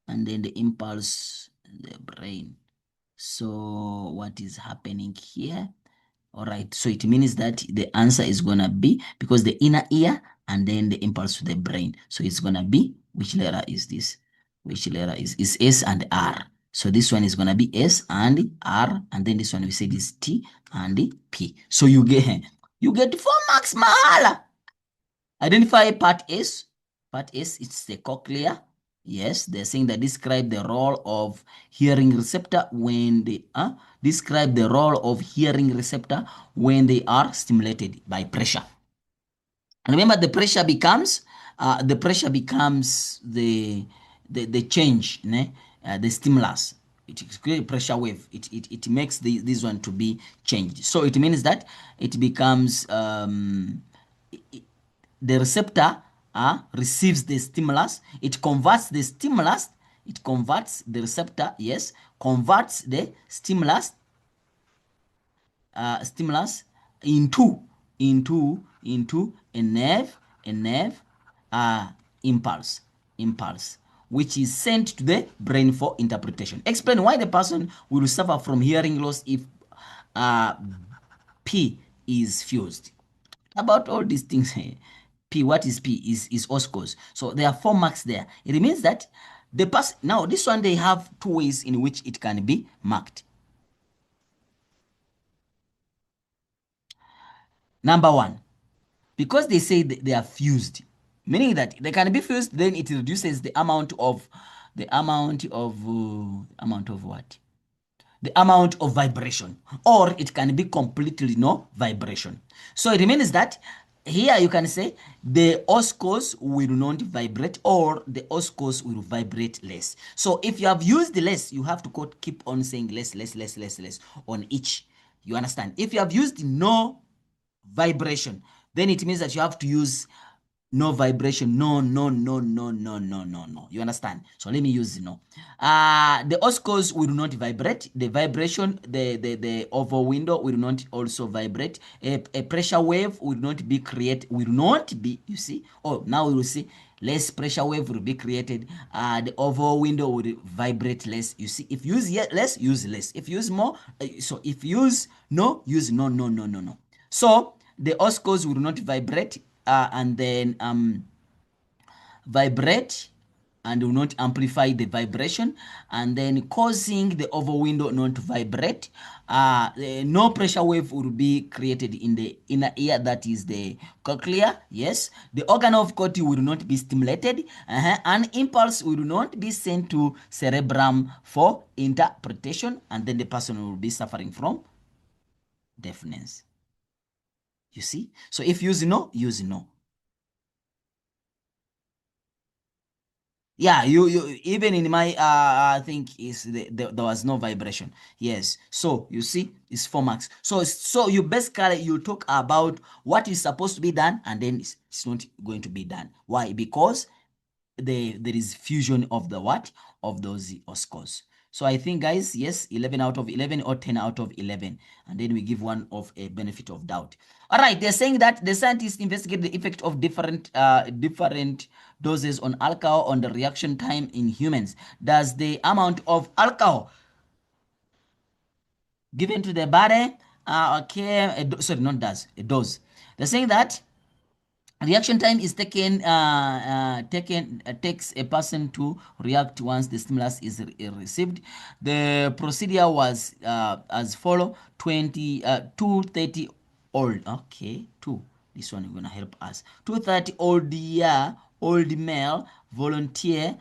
and then the impulse, the brain. So what is happening here? All right, so it means that the answer is gonna be, because the inner ear and then the impulse to the brain. So it's gonna be, which letter is this? Which letter is S and R? So this one is gonna be S and R, and then this one we said is T and P. So you get 4 marks, mahala. Identify part S. Part S, it's the cochlea. Yes, they're saying that describe the role of hearing receptor when they describe the role of hearing receptor when they are stimulated by pressure. And remember, the pressure becomes the change, the stimulus. It creates a pressure wave. It makes this one to be changed. So it means that it becomes the receptor receives the stimulus. It converts the stimulus. It converts the receptor. Yes, converts the stimulus stimulus into a nerve impulse, which is sent to the brain for interpretation. Explain why the person will suffer from hearing loss if uh, P is fused. About all these things, P, what is P? Is oscars. So there are 4 marks there. It means that the person, now this one, they have 2 ways in which it can be marked. Number 1, because they say they are fused, meaning that they can be fused, then it reduces the amount of what? The amount of vibration, or it can be completely no vibration. So it means that here you can say the oscars will not vibrate, or the oscars will vibrate less. So if you have used less, you have to keep on saying less on each. You understand? If you have used no vibration, then it means that you have to use no vibration. No. You understand? So let me use no. The oscars will not vibrate. The vibration, the oval window will not also vibrate. A pressure wave will not be created. You see? Oh, now we will see less pressure wave will be created. The oval window will vibrate less. You see, if you use less, use less. If you use more, so if you use no, use no. So the oscars will not vibrate, and then vibrate and will not amplify the vibration, and then causing the oval window not to vibrate. No pressure wave will be created in the inner ear, that is the cochlea. Yes, the organ of Corti will not be stimulated, and impulse will not be sent to cerebrum for interpretation, and then the person will be suffering from deafness. You see? So if use no, use no. Yeah, you even in my I think is there was no vibration. Yes. So you see, it's 4 marks. So you basically you talk about what is supposed to be done, and then it's not going to be done. Why? Because there is fusion of the what of those scores. So I think, guys, yes, 11 out of 11 or 10 out of 11, and then we give one of a benefit of doubt. All right, they're saying that the scientists investigate the effect of different doses on alcohol on the reaction time in humans. Does the amount of alcohol given to the body, sorry, not does, a dose. They're saying that reaction time is takes a person to react once the stimulus is received. The procedure was as follow: 230 old. Okay, two. This one is gonna help us. 230 old year old male volunteer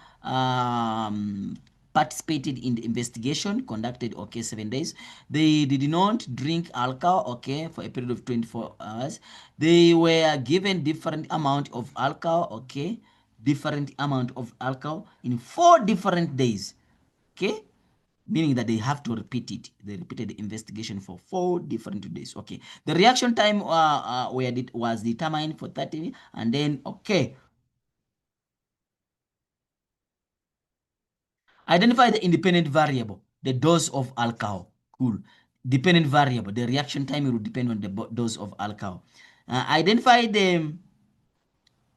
participated in the investigation conducted 7 days. They did not drink alcohol for a period of 24 hours. They were given different amount of alcohol different amount of alcohol in 4 different days, meaning that they have to repeat it. They repeated the investigation for 4 different days. The reaction time where it was determined for 30, and then identify the independent variable, the dose of alcohol. Cool. Dependent variable, the reaction time will depend on the dose of alcohol. Identify the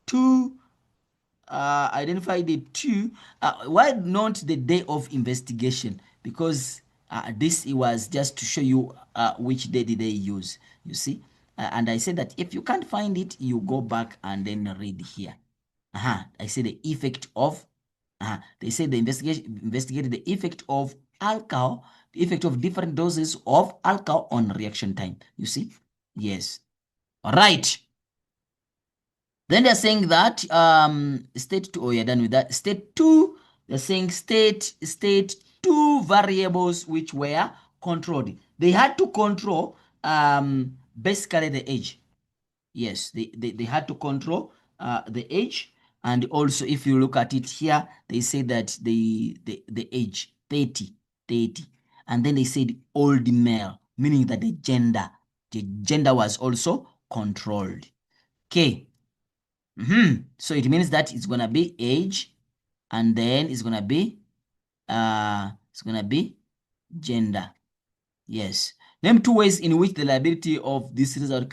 two. Identify the two. Why not the day of investigation? Because this it was just to show you which day did they use. You see, and I said that if you can't find it, you go back and then read here. I say the effect of. They say the investigated the effect of alcohol, the effect of different doses of alcohol on reaction time. You see, yes. All right. Then they're saying that state two, you're done with that. State two, they're saying state two variables which were controlled. They had to control basically the age. Yes, they had to control the age. And also, if you look at it here, they say that the age 30. And then they said old male, meaning that the gender was also controlled. Okay. So it means that it's gonna be age, and then it's gonna be gender. Yes. Name two ways in which the liability of this result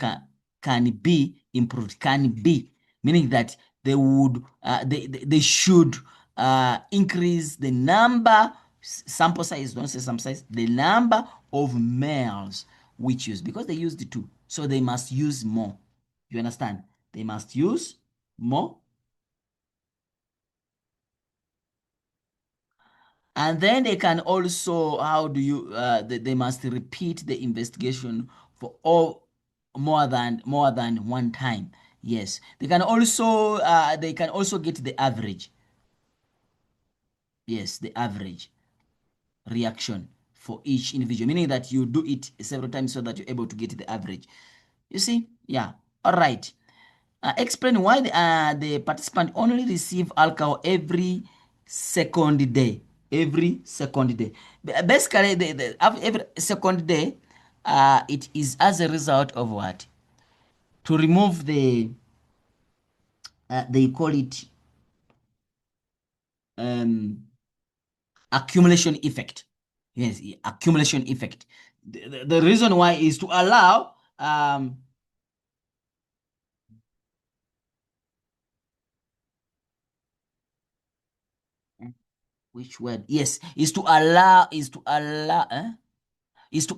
can be improved. Can be, meaning that they would they should increase the number, sample size, don't say sample size, the number of males which use, because they used the two, so they must use more. You understand? They must use more. And then they can also, how do you, they must repeat the investigation for all more than one time. Yes, they can also get the average. Yes, the average reaction for each individual, meaning that you do it several times so that you're able to get the average. You see? Yeah. All right. Explain why the participant only receive alcohol every second day. Every second day. Basically, every second day, it is as a result of what? To remove they call it um, accumulation effect. Yes, accumulation effect. The reason why is to allow which word? Yes, is to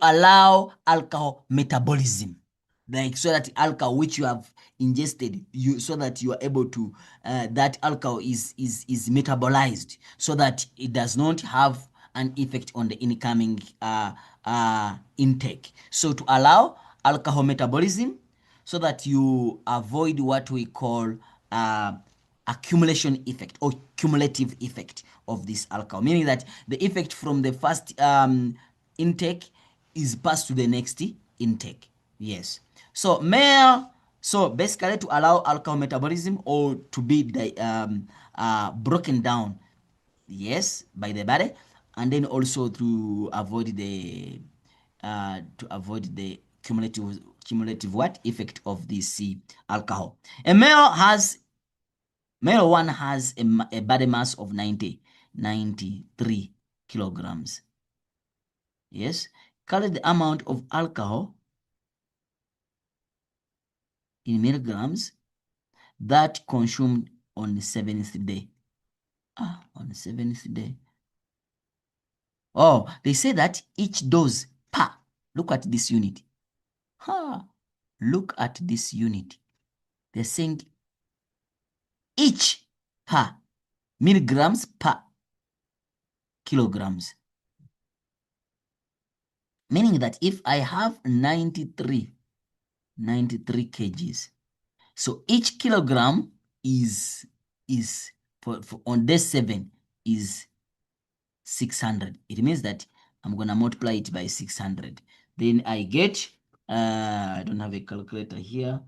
allow alcohol metabolism, like so that alcohol which you have ingested, so that you are able to that alcohol is metabolized, so that it does not have an effect on the incoming intake. So to allow alcohol metabolism, so that you avoid what we call accumulation effect or cumulative effect of this alcohol, meaning that the effect from the first intake is passed to the next intake. Yes. So male, so basically to allow alcohol metabolism or to be broken down, yes, by the body, and then also to avoid the cumulative what effect of this alcohol. A male one has a body mass of 93 kilograms. Yes, calculate the amount of alcohol in milligrams that consumed on the seventh day. On the seventh day. Oh, they say that each dose per. Look at this unit. Look at this unit. They're saying each per milligrams per kilograms. Meaning that if I have 93 kgs, so each kilogram is for on day 7 is 600. It means that I'm gonna multiply it by 600. Then I get I don't have a calculator here.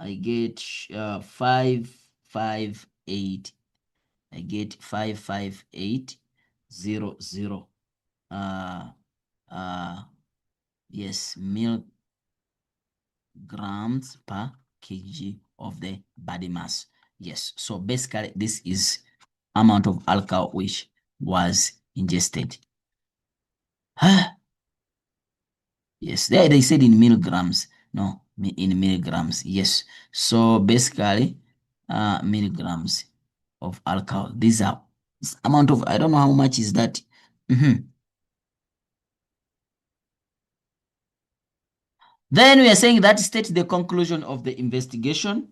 I get 558. I get 55800. Yes, milligrams per kg of the body mass. Yes, so basically this is amount of alcohol which was ingested. Yes, they said in milligrams. No, in milligrams. Yes. So basically, milligrams of alcohol. These are this amount of, I don't know how much is that. Then we are saying that states the conclusion of the investigation.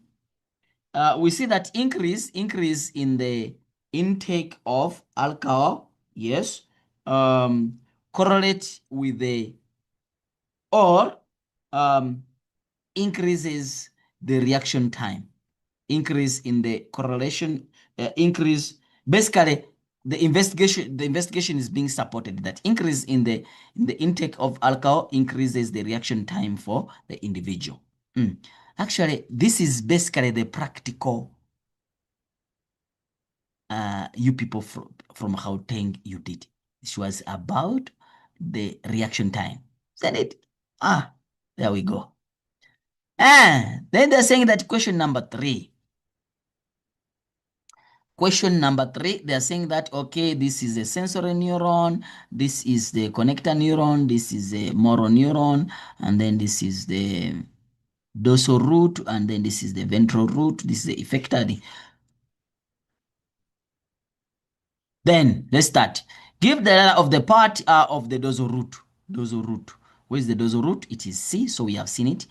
We see that increase in the intake of alcohol, yes, correlate with the or increases the reaction time. Increase in the correlation, increase basically the investigation is being supported that increase in the intake of alcohol increases the reaction time for the individual. Actually, this is basically the practical you people from Gauteng you did. This was about the reaction time. Isn't it? There we go. And then they're saying that question number 3. Question number 3, they're saying that, okay, this is a sensory neuron, this is the connector neuron, this is a motor neuron, and then this is the dorsal root, and then this is the ventral root, this is the effector. Then let's start. Give the letter of the part of the dorsal root. Dorsal root. Where is the dorsal root? It is C, so we have seen it.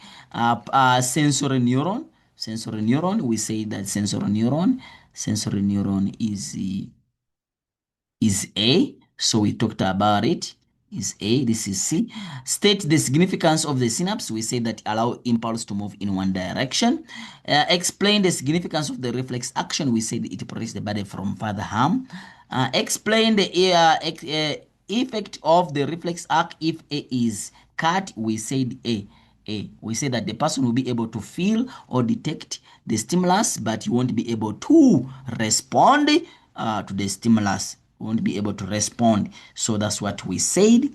Sensory neuron. Sensory neuron. We say that sensory neuron. Sensory neuron is A. So we talked about it. Is A. This is C. State the significance of the synapse. We say that allow impulse to move in one direction. Explain the significance of the reflex action. We said it protects the body from further harm. Explain the effect of the reflex act if A is cut. We said A. We say that the person will be able to feel or detect the stimulus, but you won't be able to respond to the stimulus. You won't be able to respond. So that's what we said.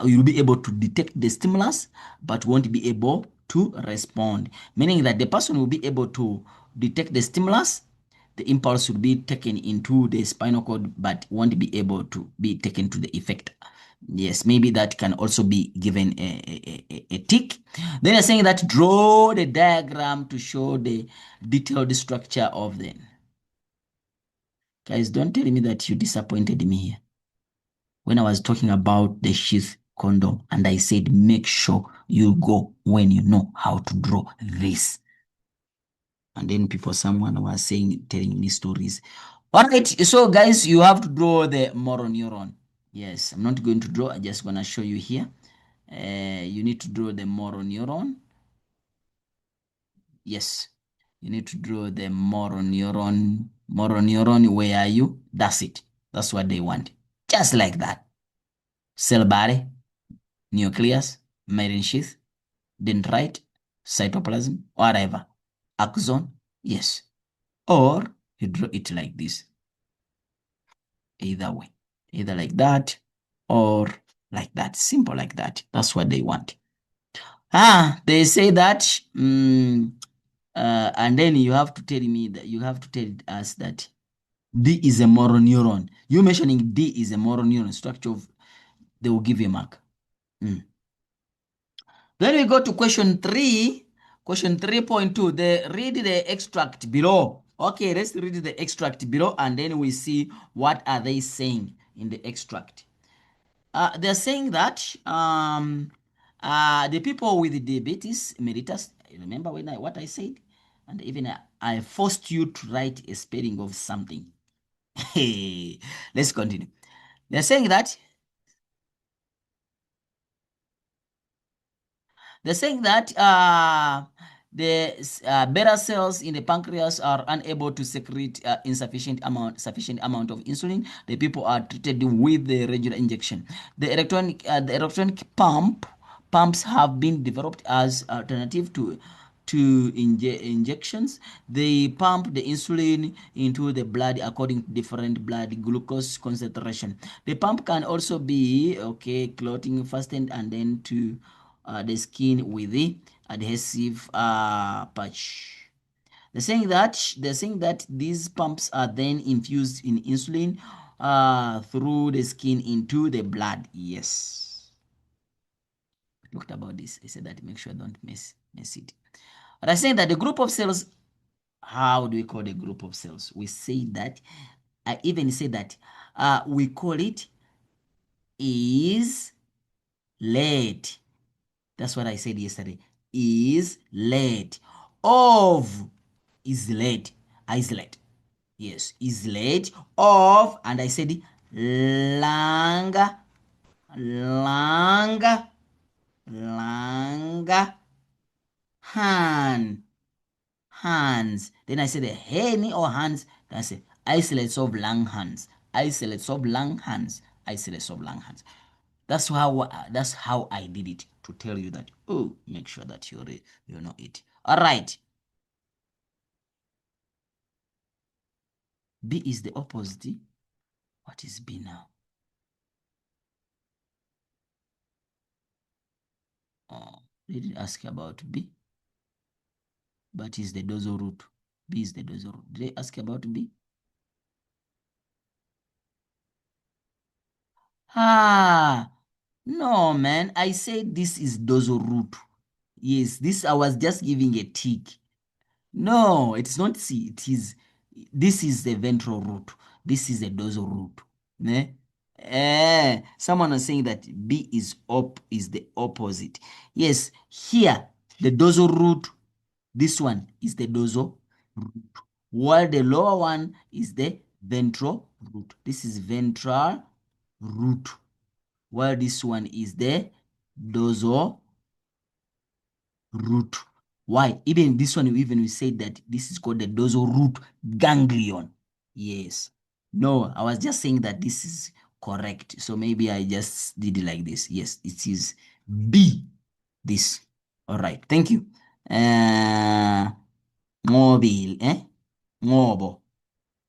You'll be able to detect the stimulus, but won't be able to respond. Meaning that the person will be able to detect the stimulus, the impulse will be taken into the spinal cord, but won't be able to be taken to the effector. Yes, maybe that can also be given a tick. Then you're saying that draw the diagram to show the detailed structure of them. Guys, don't tell me that you disappointed me here. When I was talking about the sheath condom and I said, make sure you go when you know how to draw this. And then someone was telling me stories. All right, so guys, you have to draw the motor neuron. Yes, I'm not going to draw. I'm just going to show you here. You need to draw the motor neuron. Yes, you need to draw the motor neuron. Motor neuron, where are you? That's it. That's what they want. Just like that. Cell body, nucleus, myelin sheath, dendrite, cytoplasm, whatever. Axon, yes. Or you draw it like this. Either way. Either like that or like that. Simple like that. That's what they want. They say that, and then you have to tell me that you have to tell us that D is a motor neuron. You mentioning D is a motor neuron structure of, they will give you a mark. Then we go to question 3. Question 3.2. They read the extract below. Okay, let's read the extract below and then we see what are they saying in the extract. They're saying that the people with diabetes mellitus, remember what I said? And even I forced you to write a spelling of something. Let's continue. They're saying that the beta cells in the pancreas are unable to secrete sufficient amount of insulin. The people are treated with the regular injection. The electronic pumps have been developed as alternative to injections. They pump the insulin into the blood according to different blood glucose concentration. The pump can also be clotting fastened and then to the skin with the adhesive patch. They're saying that these pumps are then infused in insulin through the skin into the blood. Yes, we talked about this. I said that make sure I don't miss it. But I say that the group of cells. How do we call the group of cells? We say that. I even say that we call it is lead. That's what I said yesterday. Is lead. Of is lead. Isolate. Yes, is lead. Of, and I said langa, langa, langa, han, hands. Then I said hen or hands. Then I said isolates of lung hands. Isolates of lung hands. Isolates of lung hands. That's how I did it to tell you that. Oh, make sure that you know it. All right. B is the opposite. What is B now? Oh, they didn't ask about B, but is the dorsal root. B is the dorsal root. Did they ask about B? No, man. I said this is dorsal root. Yes, this I was just giving a tick. No, it's not C. This is the ventral root. This is the dorsal root. Ne? Someone was saying that B is the opposite. Yes, here the dorsal root, this one is the dorsal root, while the lower one is the ventral root. This is ventral root, while this one is the dorsal root. Why? Even this one, we said that this is called the dorsal root ganglion. Yes. No, I was just saying that this is correct. So maybe I just did it like this. Yes, it is B. This. All right. Thank you. Mobile, eh? Mobo.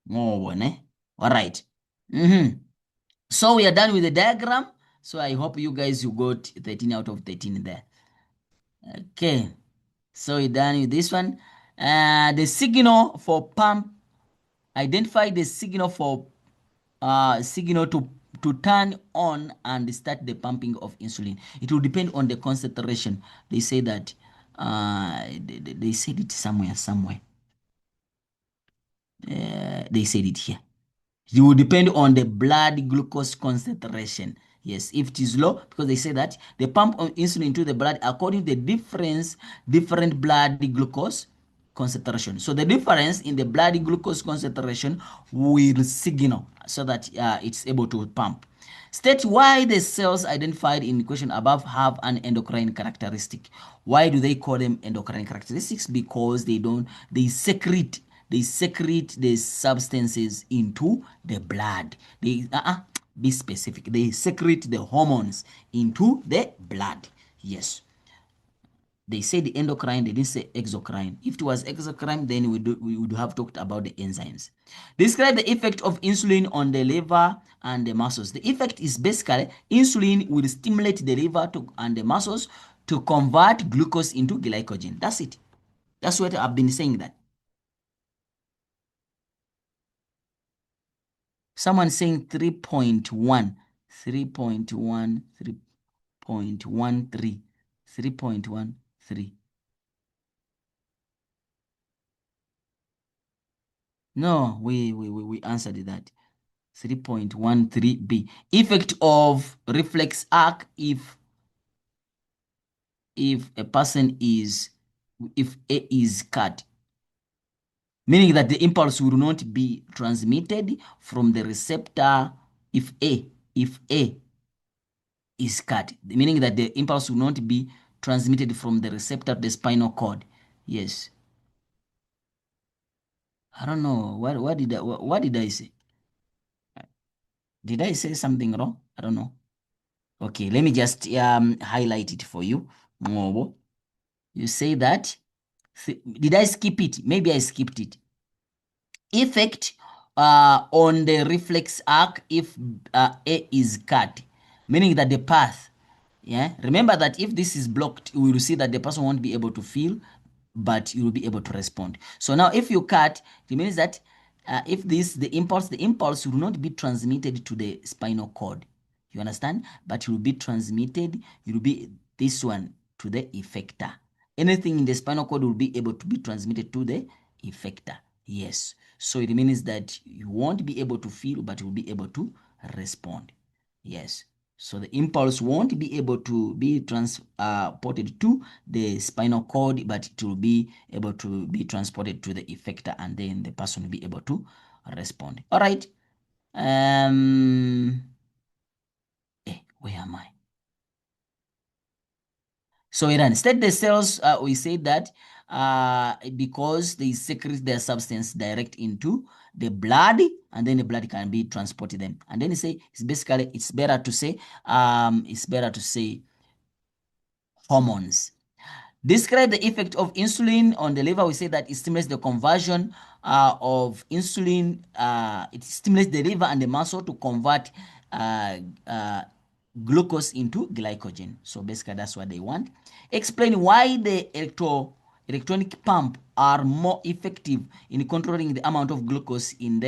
Mobo, ne? All right. So we are done with the diagram. So I hope you guys, you got 13 out of 13 there. Okay. So we're done with this one. The signal for pump, identify the signal for signal to turn on and start the pumping of insulin. It will depend on the concentration. They say that they said it somewhere. They said it here. It will depend on the blood glucose concentration. Yes, if it is low, because they say that they pump insulin into the blood according to the different blood glucose concentration. So the difference in the blood glucose concentration will signal so that it's able to pump. State why the cells identified in the question above have an endocrine characteristic. Why do they call them endocrine characteristics? Because they secrete the substances into the blood. Be specific. They secrete the hormones into the blood. Yes. They said the endocrine, they didn't say exocrine. If it was exocrine, then we would have talked about the enzymes. Describe the effect of insulin on the liver and the muscles. The effect is basically insulin will stimulate the liver and the muscles to convert glucose into glycogen. That's it. That's what I've been saying that. Someone saying 3.1, 3.1, 3.13, 3.13. No, we answered that. 3.13b. Effect of reflex arc if a person is if A is cut, meaning that the impulse will not be transmitted from the receptor if A is cut, meaning that the impulse will not be transmitted from the receptor to the spinal cord. Yes. I don't know. What did I say? Did I say something wrong? I don't know. Okay, let me just highlight it for you. Ngobo. You say that. Did I skip it? Maybe I skipped it. Effect on the reflex arc if A is cut, meaning that the path. Yeah. Remember that if this is blocked, we will see that the person won't be able to feel, but you will be able to respond. So now if you cut, it means that if the impulse will not be transmitted to the spinal cord. You understand? But it will be transmitted, it will be this one to the effector. Anything in the spinal cord will be able to be transmitted to the effector. Yes. So it means that you won't be able to feel, but you will be able to respond. Yes. So the impulse won't be able to be transported to the spinal cord, but it will be able to be transported to the effector, and then the person will be able to respond. All right. Where am I? So Iran, state the cells, we say that because they secrete their substance direct into the blood, and then the blood can be transported them. And then you say it's better to say hormones. Describe the effect of insulin on the liver. We say that it stimulates the conversion of insulin. It stimulates the liver and the muscle to convert glucose into glycogen. So basically, that's what they want. Explain why the electronic pump are more effective in controlling the amount of glucose in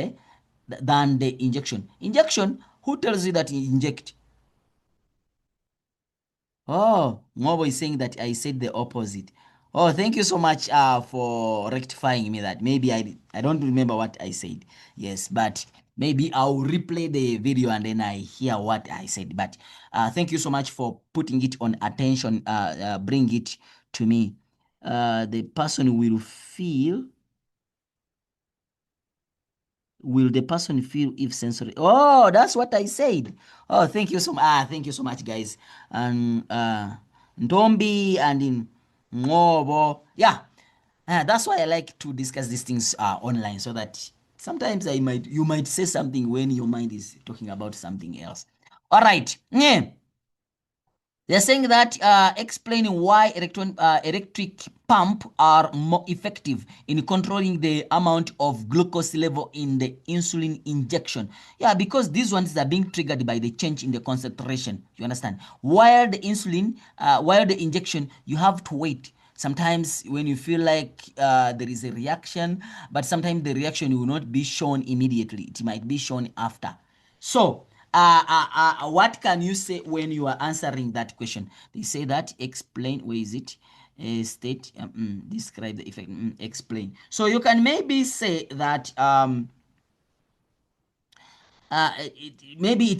than the injection. Injection, who tells you that you inject? Oh, Mobo is saying that I said the opposite. Oh, thank you so much for rectifying me that. Maybe I don't remember what I said. Yes, but maybe I'll replay the video and then I hear what I said. But thank you so much for putting it on attention, bring it to me. The person will the person feel if sensory? Oh, that's what I said. Oh, thank you so much. Thank you so much, guys. And Ntombi and in Ngobo. Yeah. That's why I like to discuss these things online, so that sometimes you might say something when your mind is talking about something else. All right. Yeah. They're saying that explaining why electric pump are more effective in controlling the amount of glucose level in the insulin injection. Yeah, because these ones are being triggered by the change in the concentration. You understand? While the injection, you have to wait. Sometimes when you feel like there is a reaction, but sometimes the reaction will not be shown immediately. It might be shown after. So, what can you say when you are answering that question? They say that explain, where is it? Describe the effect, explain. So you can maybe say that maybe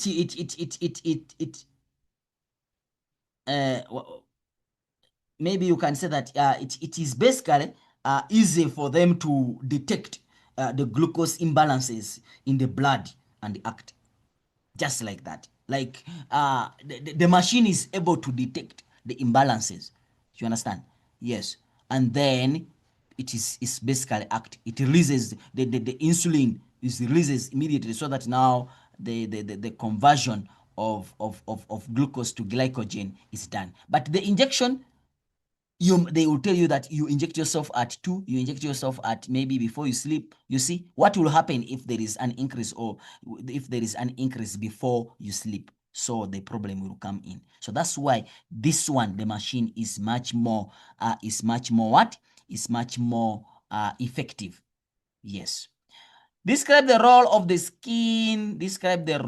maybe you can say that it is basically easy for them to detect the glucose imbalances in the blood and act just like that. Like the machine is able to detect the imbalances. You understand? Yes. And then it's basically act. It releases the insulin is releases immediately, so that now the conversion of glucose to glycogen is done. But the injection, they will tell you that you inject yourself at 2, you inject yourself at maybe before you sleep. You see what will happen if there is an increase, or if there is an increase before you sleep. So the problem will come in. So that's why this one, the machine is much more what? Is much more effective. Yes. Describe the role of the skin. Describe the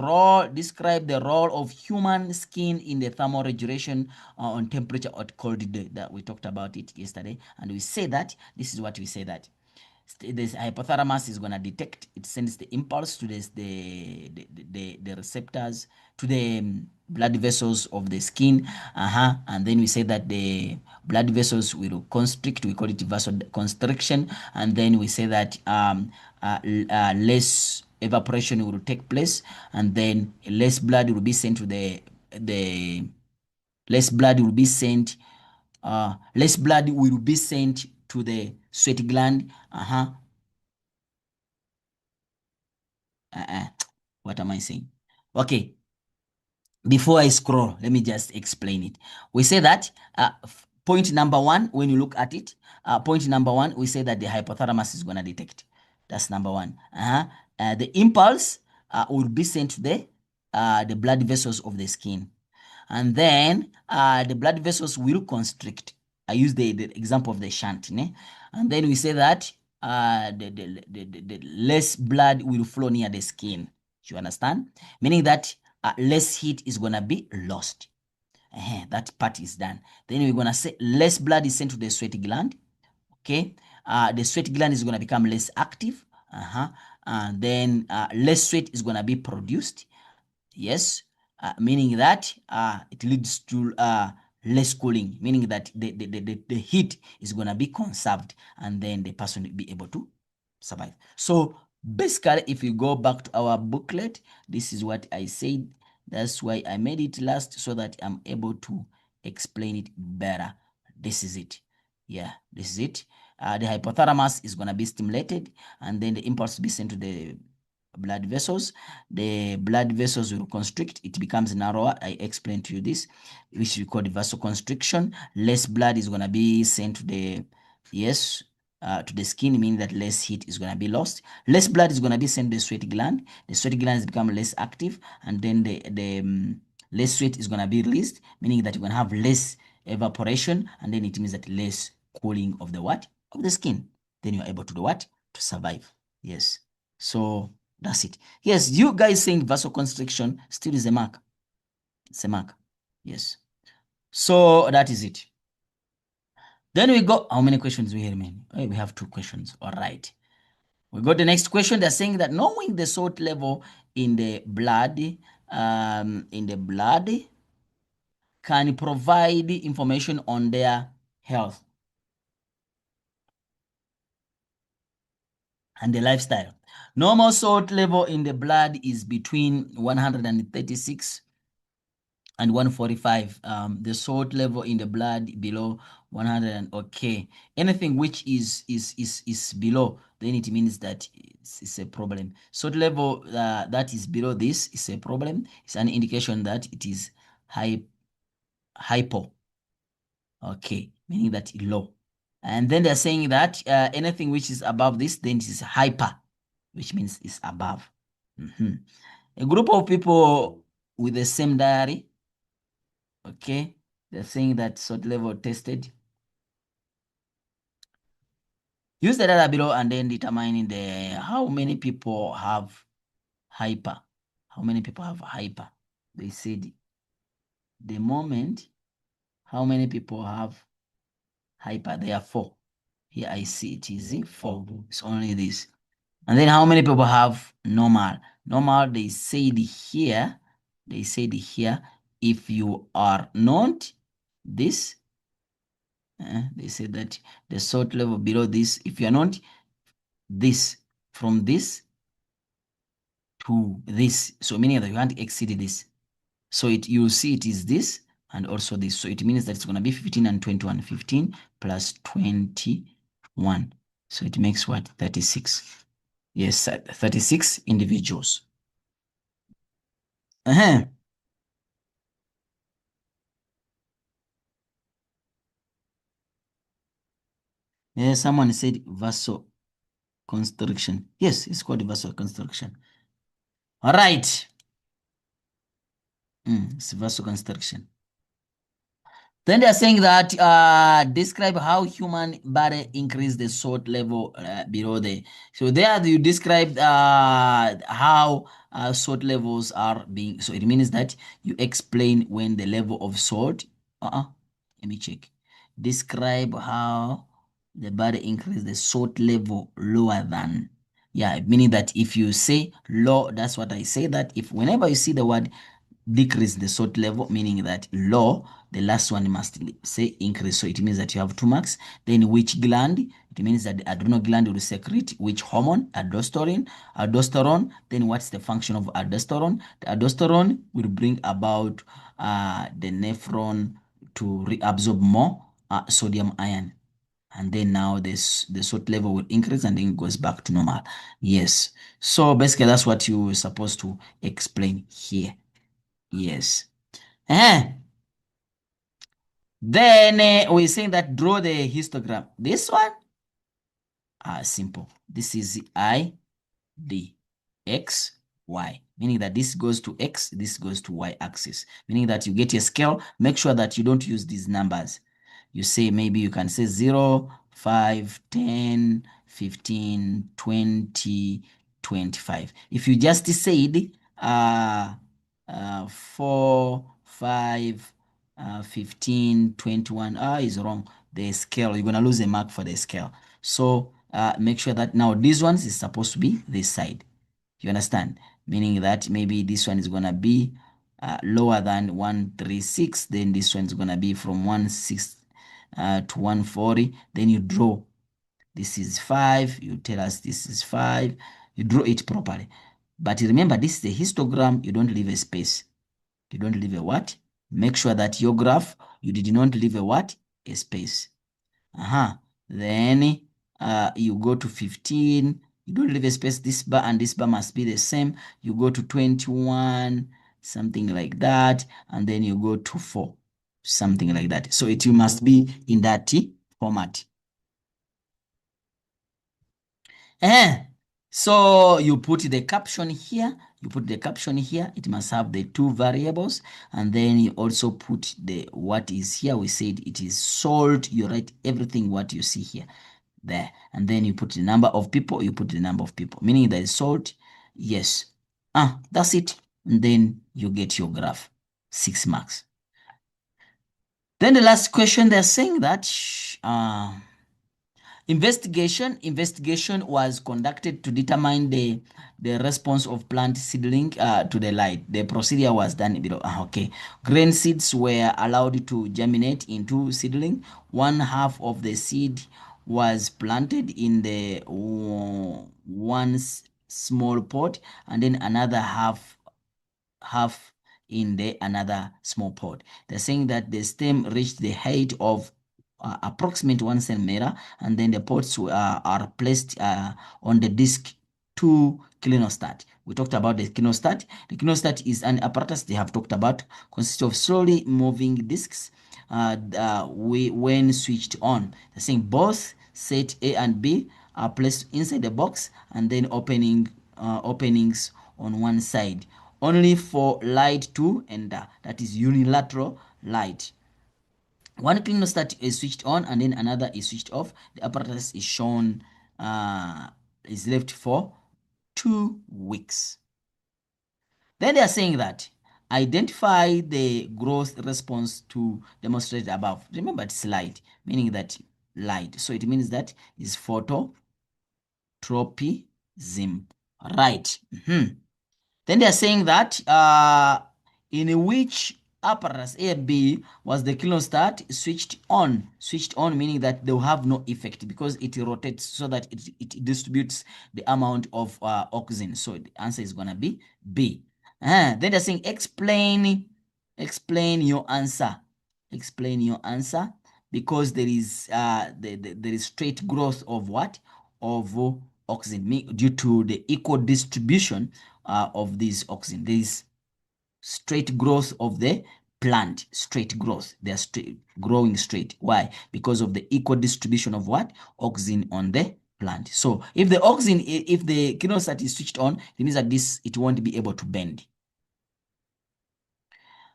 role of human skin in the thermal regulation on temperature or cold day. That we talked about it yesterday, and we say that this is what we say, that this hypothalamus is going to detect, it sends the impulse to the receptors, to the blood vessels of the skin, and then we say that the blood vessels will constrict, we call it vasoconstriction, and then we say that less evaporation will take place, and then less blood will be sent to the less blood will be sent less blood will be sent to the sweat gland. What am I saying? Okay, before I scroll, let me just explain it. We say that point number 1, when you look at it, point number 1, we say that the hypothalamus is going to detect. That's number 1. The impulse will be sent to the blood vessels of the skin. And then the blood vessels will constrict. I use the example of the shunt. And then we say that the less blood will flow near the skin. You understand? Meaning that less heat is going to be lost. That part is done. Then we're going to say less blood is sent to the sweat gland. Okay. The sweat gland is going to become less active. And then less sweat is going to be produced. Yes. Meaning that it leads to less cooling, meaning that the heat is going to be conserved, and then the person will be able to survive. So basically, if you go back to our booklet, this is what I said. That's why I made it last, so that I'm able to explain it better. This is it. Yeah, this is it. The hypothalamus is going to be stimulated, and then the impulse will be sent to the blood vessels. The blood vessels will constrict, it becomes narrower. I explained to you this, which we call vasoconstriction. Less blood is going to be sent to the to the skin, meaning that less heat is going to be lost. Less blood is going to be sent to the sweat gland. The sweat gland has become less active, and then the less sweat is going to be released, meaning that you're going to have less evaporation, and then it means that less cooling of the what? Of the skin. Then you're able to do what? To survive. Yes. So that's it. Yes, you guys saying vasoconstriction still is a mark. It's a mark. Yes. So that is it. Then we go, how many questions we remain? Oh, we have 2 questions. All right. We got the next question. They're saying that knowing the salt level in the blood, can provide information on their health and the lifestyle. Normal salt level in the blood is between 136 and 145. The salt level in the blood below 100. Okay, anything which is below, then it means that it's a problem. Salt level that is below this is a problem. It's an indication that it is hypo. Okay, meaning that low. And then they're saying that anything which is above this, then it is hyper, which means it's above. A group of people with the same diary, okay, they're saying that salt level tested. Use the data below and then determine how many people have hyper. How many people have hyper? They said the moment, how many people have hyper? There are 4. Here I see it is 4. It's only this. And then how many people have normal? Normal, they said here, if you are not this, they said that the salt level below this, if you are not this, from this to this, so meaning that you can't exceed this. So you'll see it is this and also this. So it means that it's going to be 15 and 21. 15 plus 21. So it makes what? 36. Yes, 36 individuals. Uh-huh. Someone said vasoconstriction. Yes, it's called vasoconstriction. All right. It's vasoconstriction. Then they are saying that describe how human body increase the salt level below the. So there you described how salt levels are being. So it means that you explain when the level of salt. Let me check. Describe how the body increase the salt level lower than. Yeah, meaning that if you say low, that's what I say, that if whenever you see the word decrease the salt level, meaning that low, the last one must say increase. So it means that you have 2 marks. Then which gland? It means that the adrenal gland will secrete which hormone? Aldosterone. Then what's the function of aldosterone? The aldosterone will bring about the nephron to reabsorb more sodium ion. And then now the salt level will increase and then it goes back to normal. Yes. So basically that's what you're supposed to explain here. Yes. Then we're saying that draw the histogram. This one, simple. This is I, D, X, Y. Meaning that this goes to X, this goes to Y axis. Meaning that you get a scale. Make sure that you don't use these numbers. You say maybe you can say 0, 5, 10, 15, 20, 25. If you just said 4, 5, 15, 21, is wrong. The scale, you're going to lose a mark for the scale. So make sure that now these ones is supposed to be this side. You understand? Meaning that maybe this one is going to be lower than 136. Then this one is going to be from 16 to 140. Then you draw. This is 5. You tell us this is 5. You draw it properly. But remember, this is a histogram. You don't leave a space. You don't leave a what? Make sure that your graph, you did not leave a what? A space. Then you go to 15. You don't leave a space. This bar and this bar must be the same. You go to 21, something like that. And then you go to 4, something like that. So it must be in that format. So you put the caption here. You put the caption here. It must have the 2 variables. And then you also put the what is here. We said it is salt. You write everything what you see here. There. And then you put the number of people. You put the number of people. Meaning there is salt. Yes. That's it. And then you get your graph. 6 marks. Then the last question, they're saying that investigation was conducted to determine the response of plant seedling to the light. The procedure was done below. Okay. Grain seeds were allowed to germinate into seedling. One half of the seed was planted in the one small pot, and then another half in the another small pot. They're saying that the stem reached the height of approximate 1 centimeter, and then the pots are placed on the disc to clinostat. We talked about the clinostat. The clinostat is an apparatus they have talked about, consists of slowly moving discs when switched on. They're saying both set A and B are placed inside the box and then openings on one side, only for light to enter. That is unilateral light. One clinostat is switched on and then another is switched off. The apparatus is shown is left for 2 weeks. Then they are saying that identify the growth response to demonstrate above. Remember, it's light, meaning that light. So it means that is phototropism. Right. Then they are saying that in which apparatus A, B was the clinostat switched on. Switched on meaning that they will have no effect because it rotates so that it distributes the amount of oxygen. So the answer is going to be B. Then they're saying explain your answer. Explain your answer because there is there is straight growth of what? Of oxygen due to the equal distribution of this oxygen. There is straight growth of the plant straight growth. They are growing straight. Why? Because of the equal distribution of what? Oxygen on the plant. So if the oxygen, if the clinostat is switched on, it means that it won't be able to bend.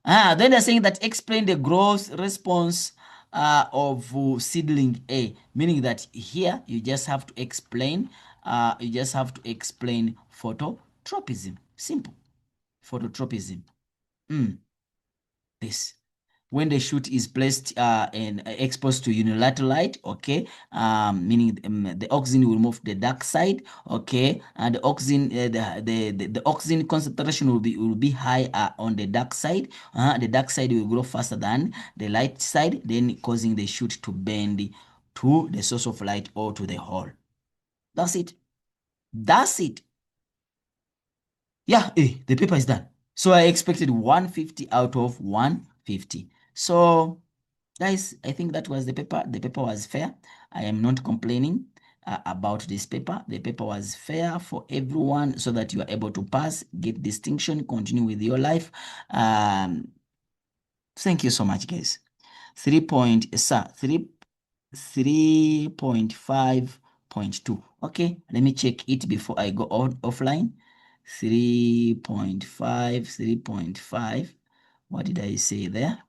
Then they're saying that explain the growth response of seedling A, meaning that here you just have to explain phototropism. Simple. Phototropism. This. When the shoot is placed and exposed to unilateral light, okay, meaning the oxygen will move to the dark side, okay, and the oxygen, the oxygen concentration will be high on the dark side. The dark side will grow faster than the light side, then causing the shoot to bend to the source of light or to the hole. That's it. That's it. Yeah, the paper is done. So I expected 150 out of 150. So guys, I think that was the paper. The paper was fair. I am not complaining about this paper. The paper was fair for everyone so that you are able to pass, get distinction, continue with your life. Thank you so much, guys. 3.5.2. Okay, let me check it before I go offline. 3.5. What did I say there?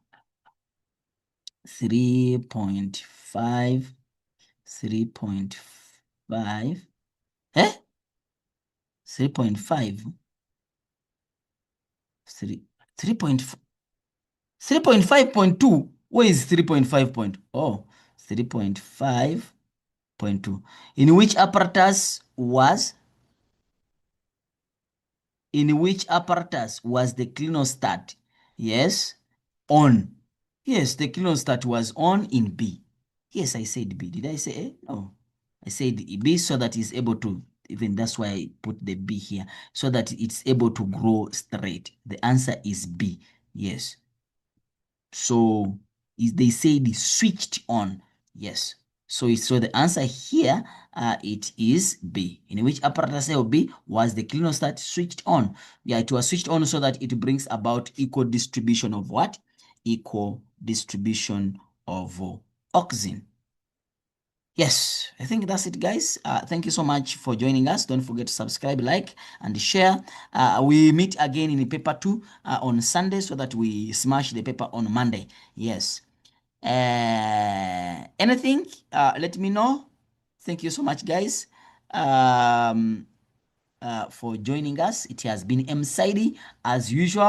3.5. 3.5. Eh? 3.5. 3.5.2. Where is 3.5 point? Oh, 3.5.2. In which apparatus was the clinostat? Yes, on. Yes, the clinostat was on in B. Yes, I said B. Did I say A? No. I said B so that it's able to, even that's why I put the B here, so that it's able to grow straight. The answer is B. Yes. So they say it switched on. Yes. So the answer here, it is B. In which apparatus A or B was the clinostat switched on? Yeah, it was switched on so that it brings about equal distribution of what? Equal distribution of oxygen. Yes, I think that's it, guys. Thank you so much for joining us. Don't forget to subscribe, like, and share. We meet again in paper 2 on Sunday so that we smash the paper on Monday. Yes. Anything, let me know. Thank you so much, guys, for joining us. It has been M. Saidi, as usual.